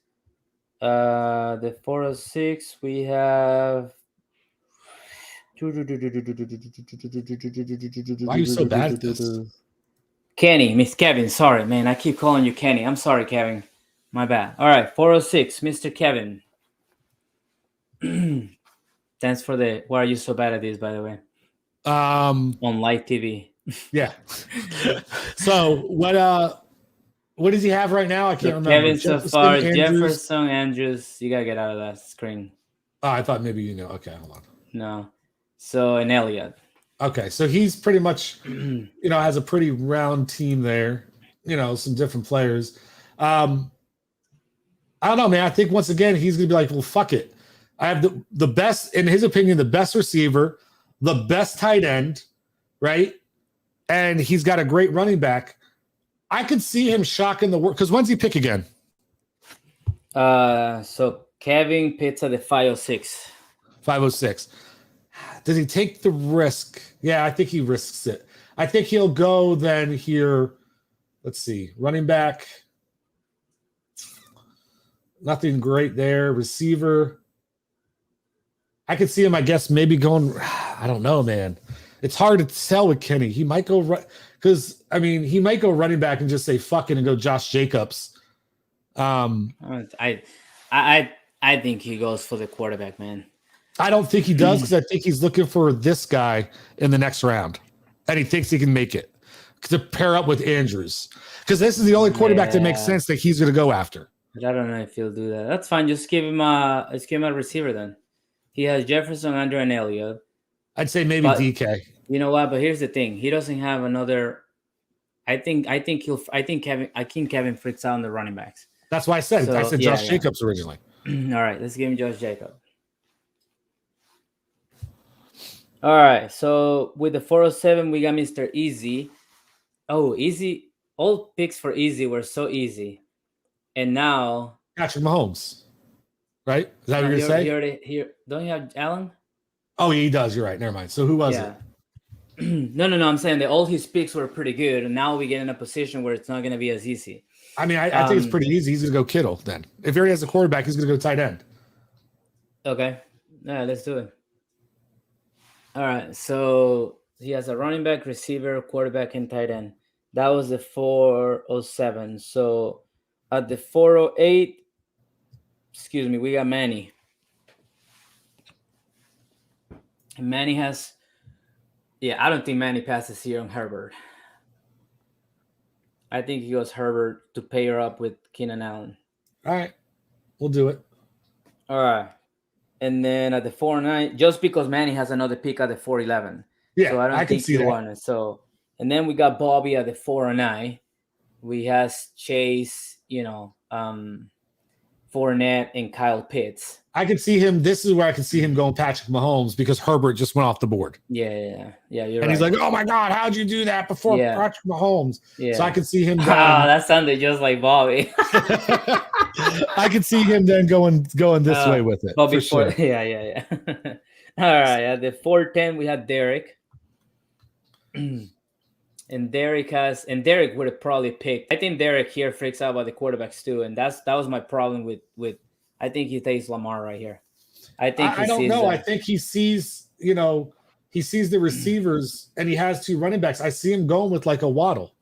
S2: we have.
S1: Why are you so bad at this?
S2: Kenny, Miss Kevin. Sorry, man. I keep calling you Kenny. I'm sorry, Kevin. My bad. All right, 406, Mr. Kevin. Thanks for the. Why are you so bad at this, by the way? On live TV.
S1: Yeah. So what does he have right now? I can't remember.
S2: Kevin so far, Jefferson, Andrews. You gotta get out of that screen.
S1: Oh, I thought maybe you know. Okay, hold on.
S2: No. So and Elliott.
S1: Okay, so he's pretty much, has a pretty round team there. Some different players. I don't know, man. I think once again he's gonna be like, well, fuck it. I have the best, in his opinion, the best receiver, the best tight end, right? And he's got a great running back. I could see him shocking the world. Because when's he pick again?
S2: So Kevin picks at the 506.
S1: 506. Does he take the risk? Yeah, I think he risks it. I think he'll go then here. Let's see. Running back. Nothing great there. Receiver. I could see him, I guess, maybe going. I don't know, man. It's hard to tell with Kenny. He might go because he might go running back and just say fuck it and go Josh Jacobs.
S2: I think he goes for the quarterback, man.
S1: I don't think he does because I think he's looking for this guy in the next round, and he thinks he can make it to pair up with Andrews because this is the only quarterback that makes sense that he's going to go after.
S2: But I don't know if he'll do that. That's fine. Just give him a receiver then. He has Jefferson, Andrew, and Elliott.
S1: I'd say maybe DK.
S2: You know what? But here's the thing: he doesn't have another. I think Kevin freaks out on the running backs.
S1: That's why I said Josh Jacobs originally.
S2: All right, let's give him Josh Jacobs. All right, so with the 407, we got Mr. Easy. Oh, Easy! All picks for Easy were so easy, and now
S1: Patrick Mahomes, right? Is that what you're gonna say?
S2: Don't you have Allen?
S1: Oh, he does. You're right. Never mind. So who was it?
S2: No. I'm saying that all his picks were pretty good, and now we get in a position where it's not going to be as easy.
S1: I think it's pretty easy. He's going to go Kittle then. If he already has a quarterback, he's going to go tight end.
S2: Okay. Yeah, let's do it. All right. So he has a running back, receiver, quarterback, and tight end. That was the 407. So at the 408, we got Manny. And Manny has, I don't think Manny passes here on Herbert. I think he goes Herbert to pair up with Keenan Allen.
S1: All right. We'll do it.
S2: All right. And then at the 409, just because Manny has another pick at the 411.
S1: Yeah,
S2: so I
S1: can see that.
S2: So, and then we got Bobby at the 409. We has Chase, Fournette and Kyle Pitts.
S1: I could see him. This is where I could see him going Patrick Mahomes because Herbert just went off the board.
S2: Yeah. You're
S1: and
S2: right.
S1: He's like, oh my God, how'd you do that before Patrick Mahomes?
S2: Yeah.
S1: So I could see him.
S2: That sounded just like Bobby.
S1: I could see him then going this way with it.
S2: Bobby
S1: for sure.
S2: Yeah. All right. At the 410, we had Derek. And Derek would have probably picked. I think Derek here freaks out about the quarterbacks too, and that was my problem with. I think he takes Lamar right here. I don't know.
S1: I think he sees the receivers and he has two running backs. I see him going with like a Waddle.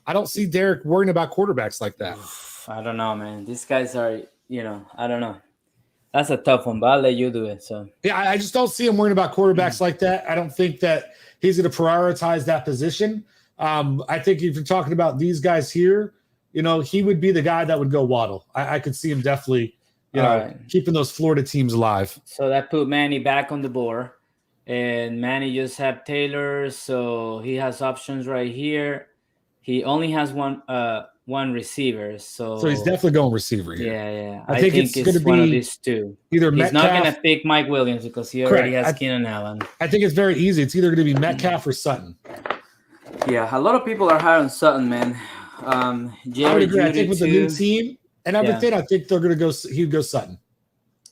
S1: I don't see Derek worrying about quarterbacks like that.
S2: I don't know, man. These guys are, I don't know. That's a tough one, but I'll let you do it. So
S1: yeah, I just don't see him worrying about quarterbacks like that. I don't think that he's going to prioritize that position. I think if you're talking about these guys here, he would be the guy that would go Waddle. I could see him definitely, keeping those Florida teams alive.
S2: So that put Manny back on the board, and Manny just had Taylor, so he has options right here. He only has one. one receiver.
S1: So he's definitely going receiver here.
S2: Yeah.
S1: I think it's going to
S2: one of
S1: be
S2: these two.
S1: either
S2: He's not
S1: Metcalf.
S2: going to pick Mike Williams because he already has Keenan Allen.
S1: I think it's very easy. It's either going to be Metcalf or Sutton.
S2: Yeah, a lot of people are high on Sutton, man.
S1: I would agree. I think with the new team and everything, I think they're going to go. He'd go Sutton.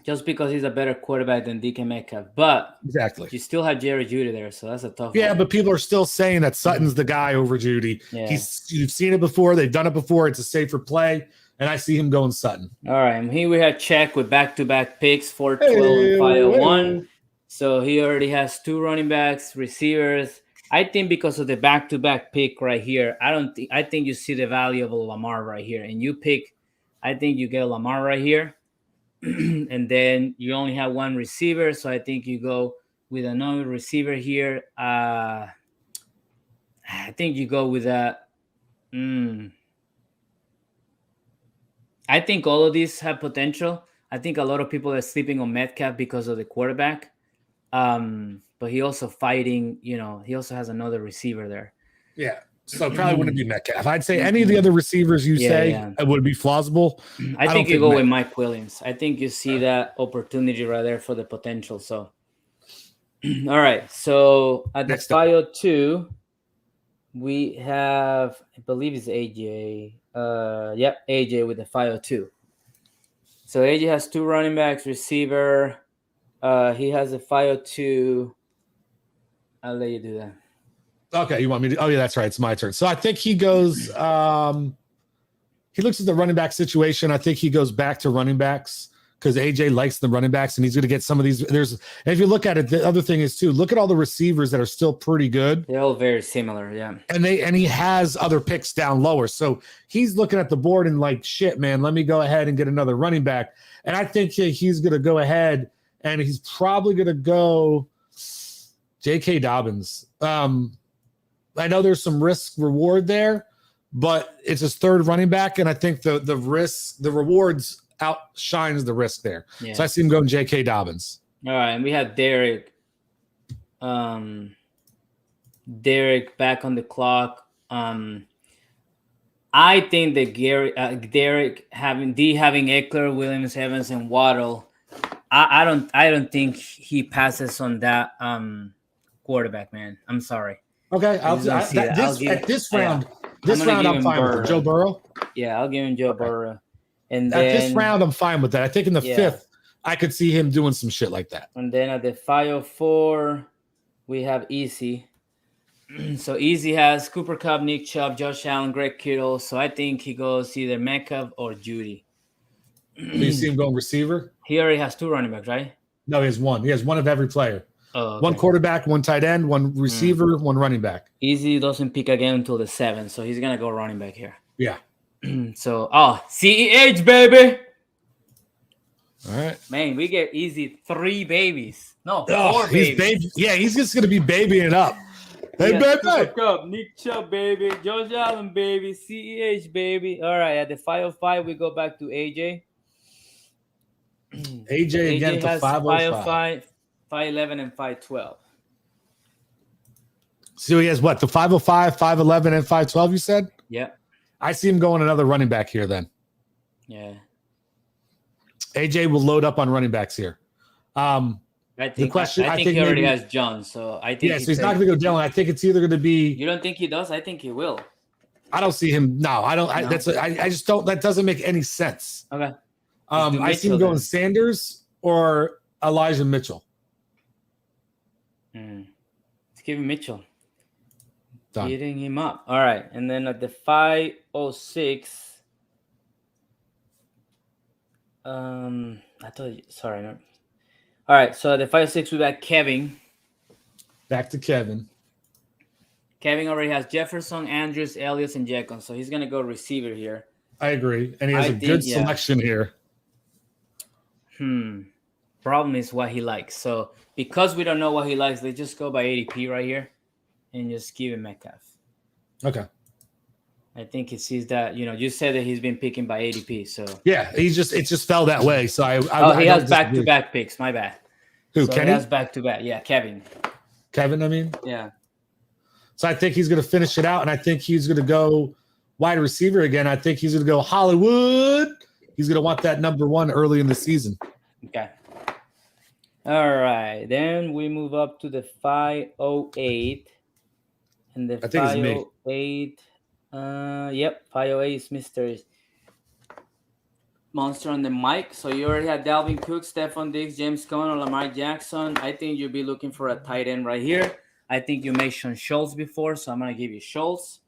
S2: Just because he's a better quarterback than DK Metcalf, but
S1: exactly,
S2: you still have Jerry Jeudy there, so that's a tough.
S1: Yeah,
S2: one.
S1: But people are still saying that Sutton's the guy over Jeudy.
S2: Yeah.
S1: You've seen it before. They've done it before. It's a safer play, and I see him going Sutton.
S2: All right, and here we have Check with back-to-back picks, 412 and 501. So he already has two running backs, receivers. I think because of the back-to-back pick right here, I think you see the value of a Lamar right here, and you pick. I think you get Lamar right here. And then you only have one receiver, so I think you go with another receiver here. I think you go with that. I think all of these have potential. I think a lot of people are sleeping on Metcalf because of the quarterback, but he also fighting. He also has another receiver there.
S1: Yeah. So probably wouldn't be Metcalf. I'd say any of the other receivers it would be plausible.
S2: I think you go with Mike Williams. I think you see that opportunity right there for the potential. So, all right. So at the 502, we have, I believe it's AJ. AJ with the 502. So AJ has two running backs, receiver. He has a 502. I'll let you do that.
S1: Okay, you want me to? Oh, yeah, that's right. It's my turn. So I think he goes. He looks at the running back situation. I think he goes back to running backs because AJ likes the running backs, and he's going to get some of these. And if you look at it, the other thing is too. Look at all the receivers that are still pretty good.
S2: They're all very similar, yeah.
S1: And he has other picks down lower, so he's looking at the board and like, shit, man, let me go ahead and get another running back. And I think he's going to go ahead and he's probably going to go J.K. Dobbins. I know there's some risk reward there, but it's his third running back, and I think the rewards outshines the risk there. Yeah. So I see him going J.K. Dobbins.
S2: All right, and we have Derek. Derek back on the clock. I think that Derek having Eckler, Williams, Evans, and Waddle. I don't think he passes on that quarterback, man. I'm sorry.
S1: Okay, at this round, I'm fine with it. Joe Burrow.
S2: Yeah, I'll give him Joe Burrow. And
S1: at this round, I'm fine with that. I think in the fifth, I could see him doing some shit like that.
S2: And then at the 504, we have Easy. So Easy has Cooper Kupp, Nick Chubb, Josh Allen, Greg Kittle. So I think he goes either Metcalf or Jeudy.
S1: Do you see him going receiver?
S2: He already has two running backs, right?
S1: No, he has one. He has one of every player.
S2: Oh, okay.
S1: One quarterback, one tight end, one receiver, one running back.
S2: Easy doesn't pick again until the 7th, so he's gonna go running back here.
S1: Yeah.
S2: So, CEH, baby.
S1: All right,
S2: man, we get Easy 3 babies. No, 4 babies.
S1: He's just gonna be babying it up. Hey, baby.
S2: Cup, Nick Chubb, baby. Josh Allen, baby. CEH, baby. All right, at the 505, we go back to AJ.
S1: AJ again to 505.
S2: 511 and 512.
S1: So he has what? The 505, 511, and 512, you said?
S2: Yeah.
S1: I see him going another running back here then.
S2: Yeah.
S1: AJ will load up on running backs here.
S2: I think he already has John, so I think
S1: so he's not going to go Dylan. I think it's either going to be.
S2: You don't think he does? I think he will.
S1: I don't see him. No, I don't. No. I just don't. That doesn't make any sense.
S2: Okay.
S1: I see him going Sanders or Elijah Mitchell.
S2: Let's give him Mitchell.
S1: Done.
S2: Beating him up. All right. And then at the 506, I told you, sorry. No. All right. So at the 506, we got Kevin.
S1: Back to Kevin.
S2: Kevin already has Jefferson, Andrews, Elliott, and Jekyll. So he's going to go receiver here.
S1: I agree. And he has a good selection here.
S2: Problem is what he likes. So because we don't know what he likes, they just go by ADP right here and just give him Metcalf.
S1: Okay.
S2: I think he sees that, you said that he's been picking by ADP. So
S1: yeah, it just fell that way. So
S2: he has back-to-back picks. My bad.
S1: Who,
S2: so
S1: Kenny?
S2: He has back-to-back. Yeah, Kevin.
S1: Kevin, I mean?
S2: Yeah.
S1: So I think he's going to finish it out, and I think he's going to go wide receiver again, I think he's going to go Hollywood. He's going to want that number 1 early in the season.
S2: Okay. All right. Then we move up to the 508. And the
S1: I think it's me.
S2: 508. Yep, 508 is Mr. Monster on the mic. So you already had Dalvin Cook, Stephon Diggs, James Conner, Lamar Jackson. I think you'll be looking for a tight end right here. I think you mentioned Schultz before, so I'm going to give you Schultz.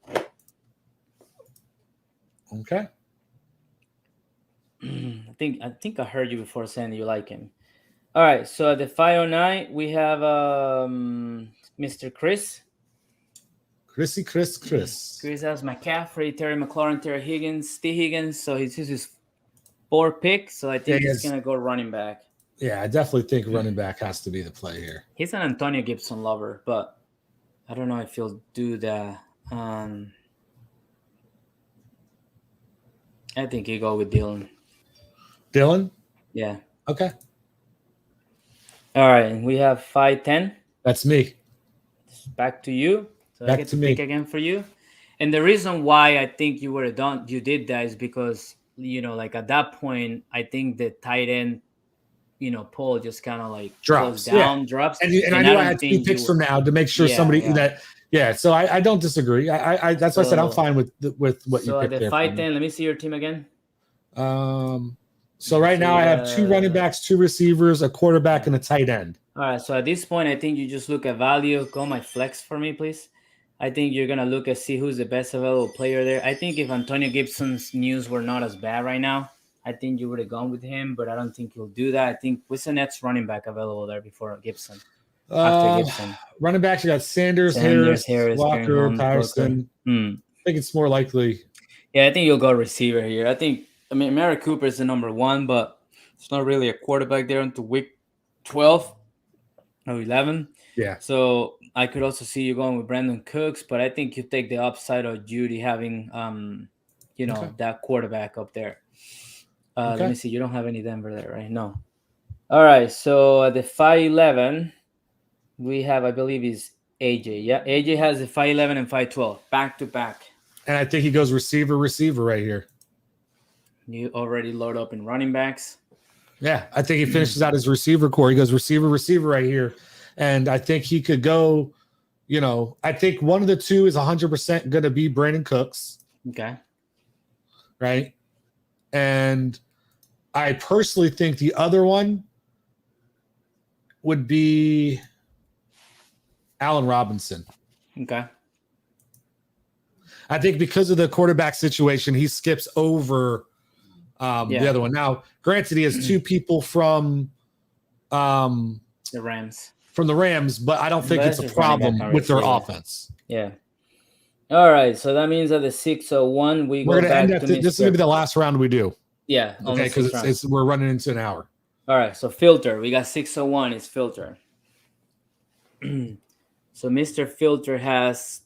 S1: Okay.
S2: I think I heard you before saying you like him. All right, so at the 509, we have Mr. Chris.
S1: Chris.
S2: Chris has McCaffrey, Terry McLaurin, Terry Higgins, T. Higgins. So he's his 4 picks. So I think he's going to go running back.
S1: Yeah, I definitely think running back has to be the play here.
S2: He's an Antonio Gibson lover, but I don't know if he'll do that. I think you go with Dylan.
S1: Dylan?
S2: Yeah.
S1: Okay.
S2: All right, and we have 510.
S1: That's me.
S2: Back to you. So
S1: Back
S2: I get
S1: to
S2: to
S1: me.
S2: pick again for you. And the reason why I think you did that is because, like at that point, I think the tight end, pull just kind of like
S1: drops
S2: down, drops.
S1: And I knew I had 2 picks from now to make sure so I don't disagree. I that's why I said I'm fine with what you picked.
S2: So at the
S1: there
S2: 510, let me see your team again.
S1: So right now I have 2 running backs, 2 receivers, a quarterback, and a tight end.
S2: All right. So at this point, I think you just look at value. Go my flex for me, please. I think you're going to look and see who's the best available player there. I think if Antonio Gibson's news were not as bad right now, I think you would have gone with him, but I don't think he'll do that. I think what's the next running back available there before Gibson? After Gibson.
S1: Running backs, you got Sanders, Harris, Walker, Patterson. I think it's more likely.
S2: Yeah, I think you'll go receiver here. Mary Cooper is the number 1, but it's not really a quarterback there until week 12 or 11.
S1: Yeah.
S2: So I could also see you going with Brandon Cooks, but I think you take the upside of Judy having, that quarterback up there. Let me see. You don't have any Denver there, right? No. All right. So at the 511, we have, I believe, is AJ. Yeah, AJ has the 511 and 512 back to back.
S1: And I think he goes receiver right here.
S2: You already load up in running backs.
S1: Yeah, I think he finishes out his receiver core. He goes receiver right here. And I think he could go, I think one of the 2 is 100% going to be Brandon Cooks.
S2: Okay.
S1: Right. And I personally think the other one would be Allen Robinson.
S2: Okay.
S1: I think because of the quarterback situation, he skips over the other one. Now, granted, he has 2 people from
S2: the Rams.
S1: From the Rams, but I don't think it's a problem with their offense.
S2: Yeah. All right. So that means at the 601, we're
S1: going to end up. This is going to be the last round we do.
S2: Yeah.
S1: Okay, because we're running into an hour.
S2: All right. So filter. We got 601 is filter. So Mr. Filter has.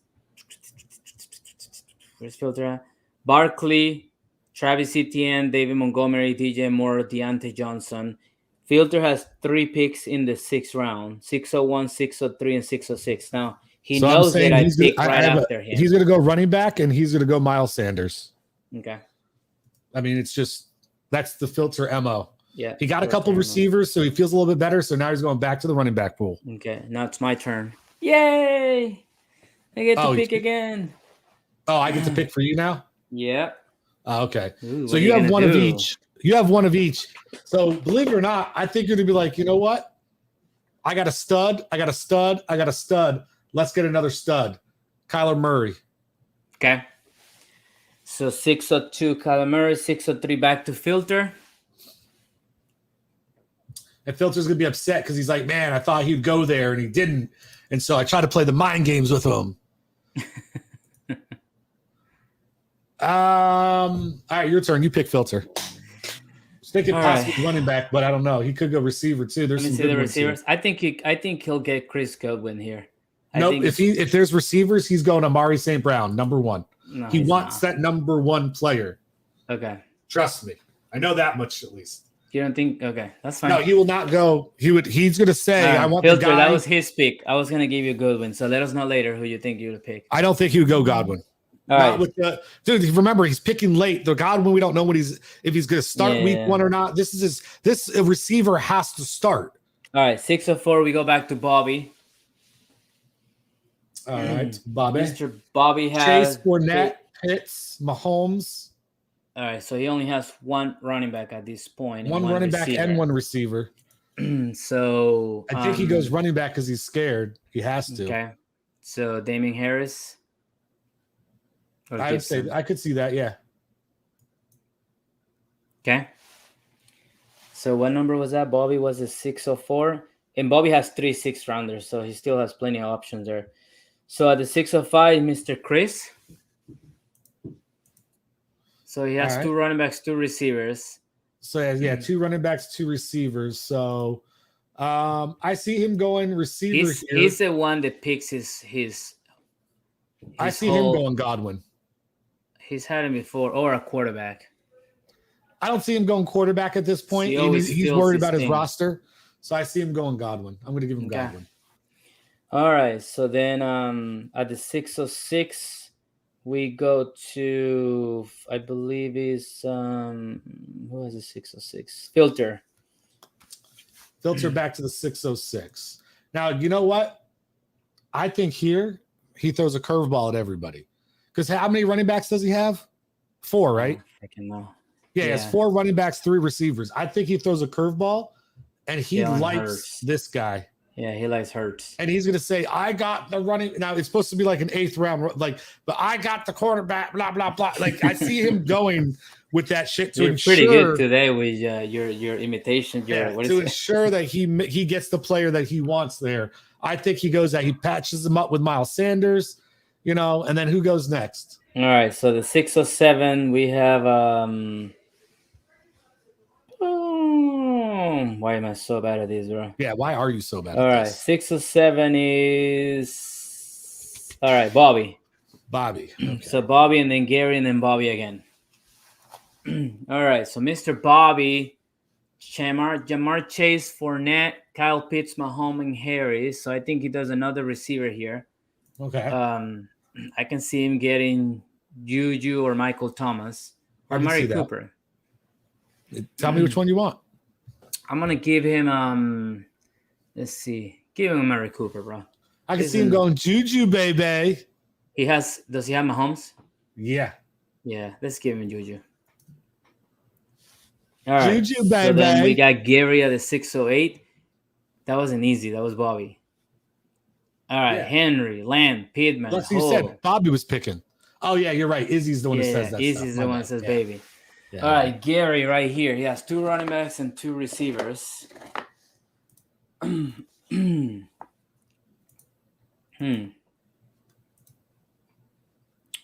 S2: Where's Filter at? Barkley, Travis Etienne, David Montgomery, DJ Moore, Deontay Johnson. Filter has 3 picks in the 6th round: 601, 603, and 606. Now he knows that I picked right after him.
S1: He's going to go running back, and he's going to go Miles Sanders.
S2: Okay.
S1: I mean, it's just that's the Filter MO.
S2: Yeah.
S1: He got a couple receivers, so he feels a little bit better. So now he's going back to the running back pool.
S2: Okay. Now it's my turn. Yay! I get to pick again.
S1: Oh, I get to pick for you now?
S2: Yeah.
S1: Okay. Ooh, so you have one of each. You have one of each. So believe it or not, I think you're going to be like, you know what? I got a stud. Let's get another stud. Kyler Murray.
S2: Okay. So 602 Kyler Murray, 603 back to Filter.
S1: And Filter's going to be upset because he's like, man, I thought he'd go there and he didn't. And so I tried to play the mind games with him. All right, your turn. You pick Filter. Thinking possibly running back, but I don't know. He could go receiver too. There's some good
S2: receivers. I think he'll get Chris Godwin here.
S1: Nope. If there's receivers, he's going Amari St. Brown, number 1. No, he wants that number 1 player.
S2: Okay.
S1: Trust me. I know that much at least.
S2: You don't think? Okay, that's fine.
S1: No, he will not go. He's going to say, I want
S2: Filter,
S1: the guy.
S2: That was his pick. I was going to give you Godwin. So let us know later who you think you would pick.
S1: I don't think he would go Godwin.
S2: All
S1: Not
S2: right.
S1: with the dude. Remember, he's picking late. The Godwin, we don't know if he's going to start week 1 or not. This receiver has to start.
S2: All right, 604. We go back to Bobby.
S1: All right, Bobby.
S2: Mr. Bobby
S1: Chase,
S2: has
S1: Fournette, Pitts, Mahomes.
S2: All right, so he only has one running back at this point.
S1: One running back and one receiver.
S2: So
S1: I think he goes running back because he's scared. He has to.
S2: Okay. So Damien Harris.
S1: I would say I could see that. Yeah.
S2: Okay. So what number was that? Bobby was a 604, and Bobby has 3 6-rounders, so he still has plenty of options there. So at the 605, Mr. Chris. So he has 2 running backs, 2 receivers.
S1: So yeah, 2 running backs, 2 receivers. So I see him going receiver here.
S2: He's the one that picks his
S1: I see him going Godwin.
S2: He's had him before, or a quarterback.
S1: I don't see him going quarterback at this point. He's worried about his roster. So I see him going Godwin. I'm going to give him Godwin.
S2: All right. So then at the 606, we go to, I believe is, who has the 606? Filter
S1: back to the 606. Now, you know what? I think here he throws a curveball at everybody. Because how many running backs does he have? 4, right?
S2: I can know.
S1: Yeah, he has 4 running backs, 3 receivers. I think he throws a curveball, and he likes this guy.
S2: Yeah, he likes Hurts.
S1: And he's going to say, I got the running. Now, it's supposed to be like an 8th round, but I got the quarterback, blah, blah, blah. Like, I see him going with that shit to ensure.
S2: You're pretty good today with your imitation.
S1: To ensure that he gets the player that he wants there. I think he goes that he patches him up with Miles Sanders, and then who goes next?
S2: All right, so the 607, we have why am I so bad at this, bro?
S1: Yeah, why are you so bad
S2: at this? All right, 607 is Bobby.
S1: Okay.
S2: So Bobby, and then Gary, and then Bobby again. All right, so Mr. Bobby, Jamar Chase, Fournette, Kyle Pitts, Mahomes, and Harris. So I think he does another receiver here.
S1: Okay.
S2: I can see him getting Juju or Michael Thomas or Mari Cooper.
S1: Tell me which one you want.
S2: I'm gonna give him let's see. Give him Mari Cooper, bro.
S1: I can see him going Juju, baby.
S2: Does he have Mahomes?
S1: Yeah.
S2: Yeah, let's give him Juju. All right.
S1: Juju, baby.
S2: So then we got Gary at the 608. That wasn't easy. That was Bobby. All right, Henry, Lamb, Pittman.
S1: That's what you said. Bobby was picking. Oh, yeah, you're right. Izzy's the one that says that.
S2: Izzy's the one that says baby. Yeah. All right, Gary right here. He has 2 running backs and 2 receivers.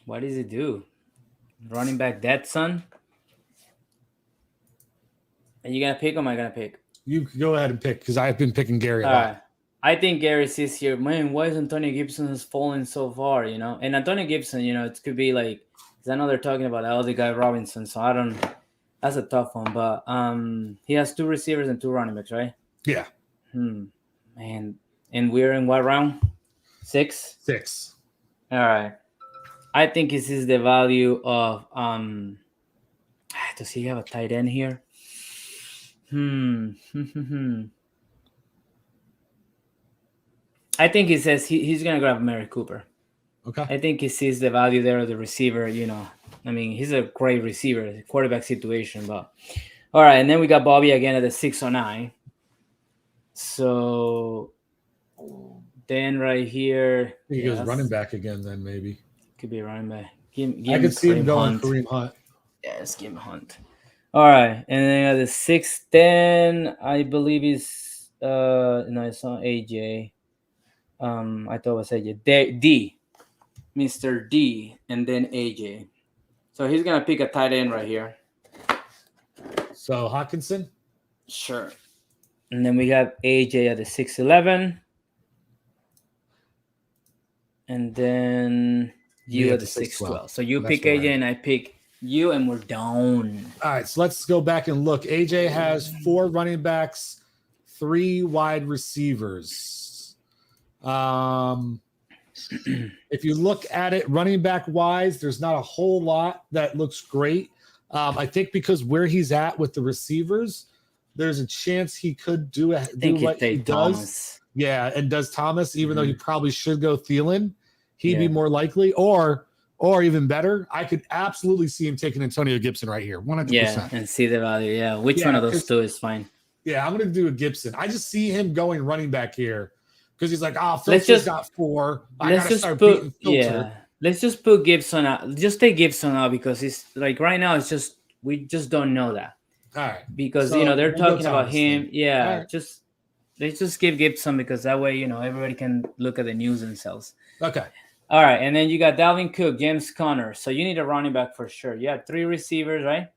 S2: What does he do? Running back dead, son? Are you going to pick or am I going to pick?
S1: You go ahead and pick because I've been picking Gary a lot.
S2: Right. I think Gary sees here, man, why is Antonio Gibson has fallen so far, And Antonio Gibson, it could be like, because I know they're talking about the other guy, Robinson, so that's a tough one. But he has 2 receivers and 2 running backs, right?
S1: Yeah.
S2: Man, and we're in what round? 6?
S1: 6.
S2: All right. I think this is the value of, does he have a tight end here? I think he says he's going to grab Mari Cooper.
S1: Okay.
S2: I think he sees the value there of the receiver, I mean, he's a great receiver, quarterback situation. But all right, and then we got Bobby again at the 609. So then right here.
S1: He goes running back again then maybe.
S2: Could be running back.
S1: I could see him going Kareem Hunt.
S2: Yeah, let's give him Hunt. All right, and then at the 610, I believe is no, it's not AJ. I thought it was AJ. D, Mr. D, and then AJ. So he's gonna pick a tight end right here.
S1: So Hawkinson?
S2: Sure. And then we have AJ at the 611. And then you at the 612. So you pick AJ and I pick you, and we're down.
S1: All right, so let's go back and look. AJ has 4 running backs, 3 wide receivers. If you look at it running back wise, there's not a whole lot that looks great. I think because where he's at with the receivers, there's a chance he could do what he does.
S2: Thomas.
S1: Yeah, and does Thomas, even though he probably should go Thielen, he'd be
S2: Yeah.
S1: more likely. Or even better, I could absolutely see him taking Antonio Gibson right here, 100%.
S2: Yeah, and see the value. Yeah, which
S1: Yeah,
S2: one of those
S1: 'cause-
S2: two is fine?
S1: Yeah, I'm going to do a Gibson. I just see him going running back here because he's like,
S2: Let's
S1: Filter's
S2: just-
S1: got 4. I
S2: Let's
S1: got to
S2: just
S1: start
S2: put
S1: beating Filter.
S2: yeah. Let's just put Gibson out. Just take Gibson out because it's like right now it's just we just don't know that
S1: All right.
S2: because
S1: So,
S2: they're
S1: we'll go
S2: talking about
S1: Thomas
S2: him.
S1: then.
S2: Yeah,
S1: All right.
S2: just let's just give Gibson because that way everybody can look at the news themselves.
S1: Okay.
S2: All right, and then you got Dalvin Cook, James Conner. So you need a running back for sure. You have 3 receivers, right?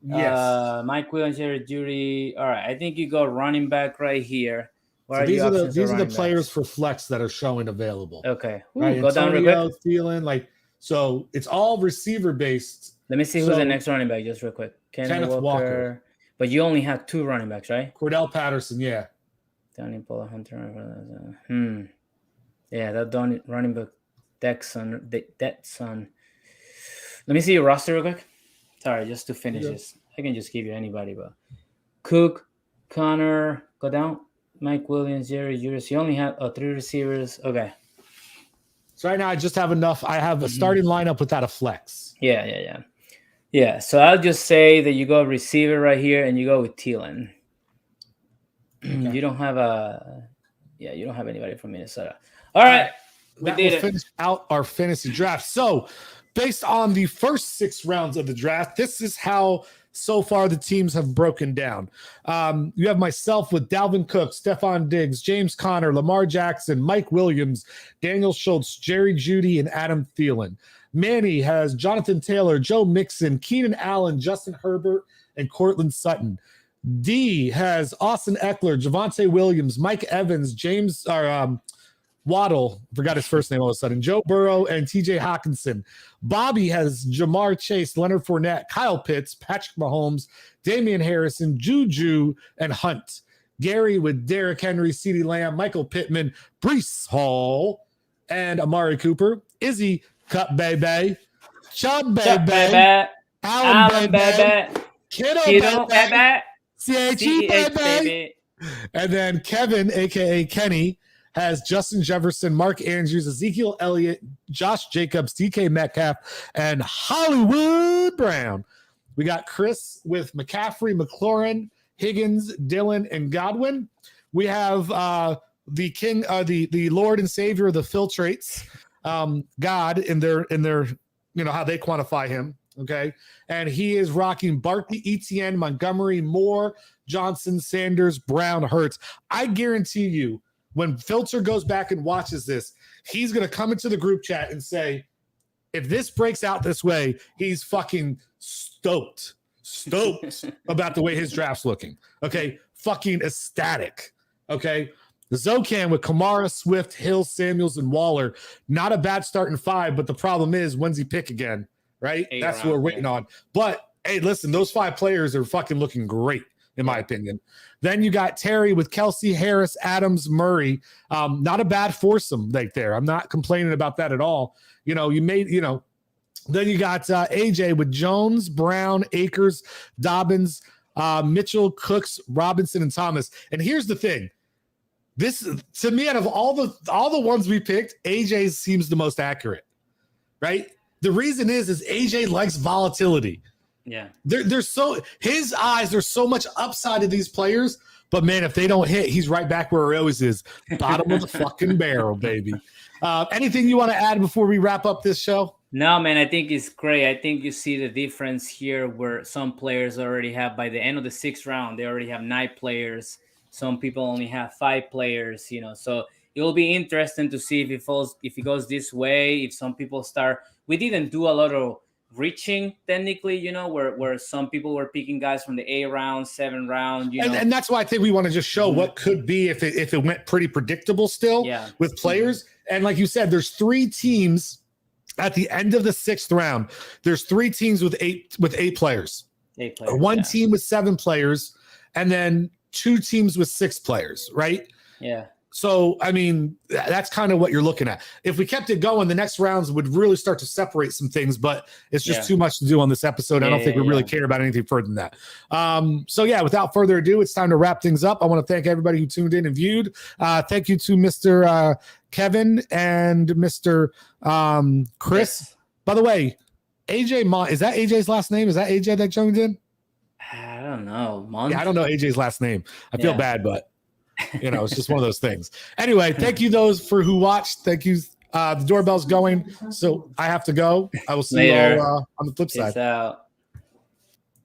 S1: Yes.
S2: Mike Williams, Jerry Judy. All right, I think you go running back right here.
S1: So these are the players for flex that are showing available.
S2: Okay,
S1: Right.
S2: go down real quick.
S1: Antonio, Thielen, so it's all receiver based.
S2: Let me see who's the next running back, just real quick.
S1: Kenneth Walker.
S2: But you only have 2 running backs, right?
S1: Cordell Patterson, yeah.
S2: Donnie Paul Hunter. Yeah, that Donnie running back. Dexon. Let me see your roster real quick. Sorry, just to finish this. I can just give you anybody, but Cook, Connor, go down. Mike Williams, Jerry Judas. You only have 3 receivers. Okay.
S1: So right now I just have enough. I have a starting lineup without a flex.
S2: Yeah. So I'll just say that you go receiver right here and you go with Thielen. Okay. You don't have anybody from Minnesota. All right.
S1: That will finish out our fantasy draft. So based on the first 6 rounds of the draft, this is how so far the teams have broken down. You have myself with Dalvin Cook, Stephon Diggs, James Conner, Lamar Jackson, Mike Williams, Daniel Schultz, Jerry Jeudy, and Adam Thielen. Manny has Jonathan Taylor, Joe Mixon, Keenan Allen, Justin Herbert, and Cortland Sutton. D has Austin Eckler, Javonte Williams, Mike Evans, Waddle, forgot his first name all of a sudden, Joe Burrow, and TJ Hawkinson. Bobby has Jamar Chase, Leonard Fournette, Kyle Pitts, Patrick Mahomes, Damian Harrison, Juju, and Hunt. Gary with Derrick Henry, CeeDee Lamb, Michael Pittman, Breece Hall, and Amari Cooper. Izzy, Cup Baby, Chubb Baby, Allen Baby, Kiddo Baby, CHE Baby. And then Kevin, a.k.a. Kenny, has Justin Jefferson, Mark Andrews, Ezekiel Elliott, Josh Jacobs, DK Metcalf, and Hollywood Brown. We got Chris with McCaffrey, McLaurin, Higgins, Dylan, and Godwin. We have the king, the Lord and Savior of the filtrates, God in their how they quantify him. Okay, and he is rocking Barkley, Etienne, Montgomery, Moore, Johnson, Sanders, Brown, Hurts. I guarantee you, when Filter goes back and watches this, he's going to come into the group chat and say, if this breaks out this way, he's fucking stoked about the way his draft's looking. Okay. Fucking ecstatic. Okay. The Zocan with Kamara, Swift, Hill, Samuels, and Waller. Not a bad start in 5, but the problem is, when's he pick again? Right? That's what we're waiting on. But hey, listen, those 5 players are fucking looking great, in my opinion. Then you got Terry with Kelsey, Harris, Adams, Murray. Not a bad foursome right there. I'm not complaining about that at all. Then you got AJ with Jones, Brown, Akers, Dobbins, Mitchell, Cooks, Robinson, and Thomas. And here's the thing. This, to me, out of all the ones we picked, AJ seems the most accurate, right? The reason is AJ likes volatility.
S2: Yeah.
S1: His eyes, there's so much upside to these players, but man, if they don't hit, he's right back where he always is. Bottom of the fucking barrel, baby. Anything you want to add before we wrap up this show?
S2: No, man, I think it's great. I think you see the difference here where some players already have, by the end of the 6th round, they already have 9 players. Some people only have 5 players, so it'll be interesting to see if it goes this way, if some people start. We didn't do a lot of reaching technically, where some people were picking guys from the 8th round, 7th round,
S1: and that's why I think we want to just show what could be if it went pretty predictable still with players. And like you said, there's 3 teams at the end of the 6th round. There's 3 teams with 8 players.
S2: 8 players.
S1: 1 team with 7 players, and then 2 teams with 6 players, right?
S2: Yeah.
S1: So, I mean, that's kind of what you're looking at. If we kept it going, the next rounds would really start to separate some things, but it's just too much to do on this episode. I don't think we really care about anything further than that. So, yeah, without further ado, it's time to wrap things up. I want to thank everybody who tuned in and viewed. Thank you to Mr. Kevin and Mr. Chris.
S2: Yes.
S1: By the way, AJ, is that AJ's last name? Is that AJ that joined in?
S2: I don't know.
S1: Yeah, I don't know AJ's last name. I feel bad, but it's just one of those things. Anyway, thank you those for who watched. Thank you. The doorbell's going, so I have to go. I will see you all on the flip side.
S2: Peace out.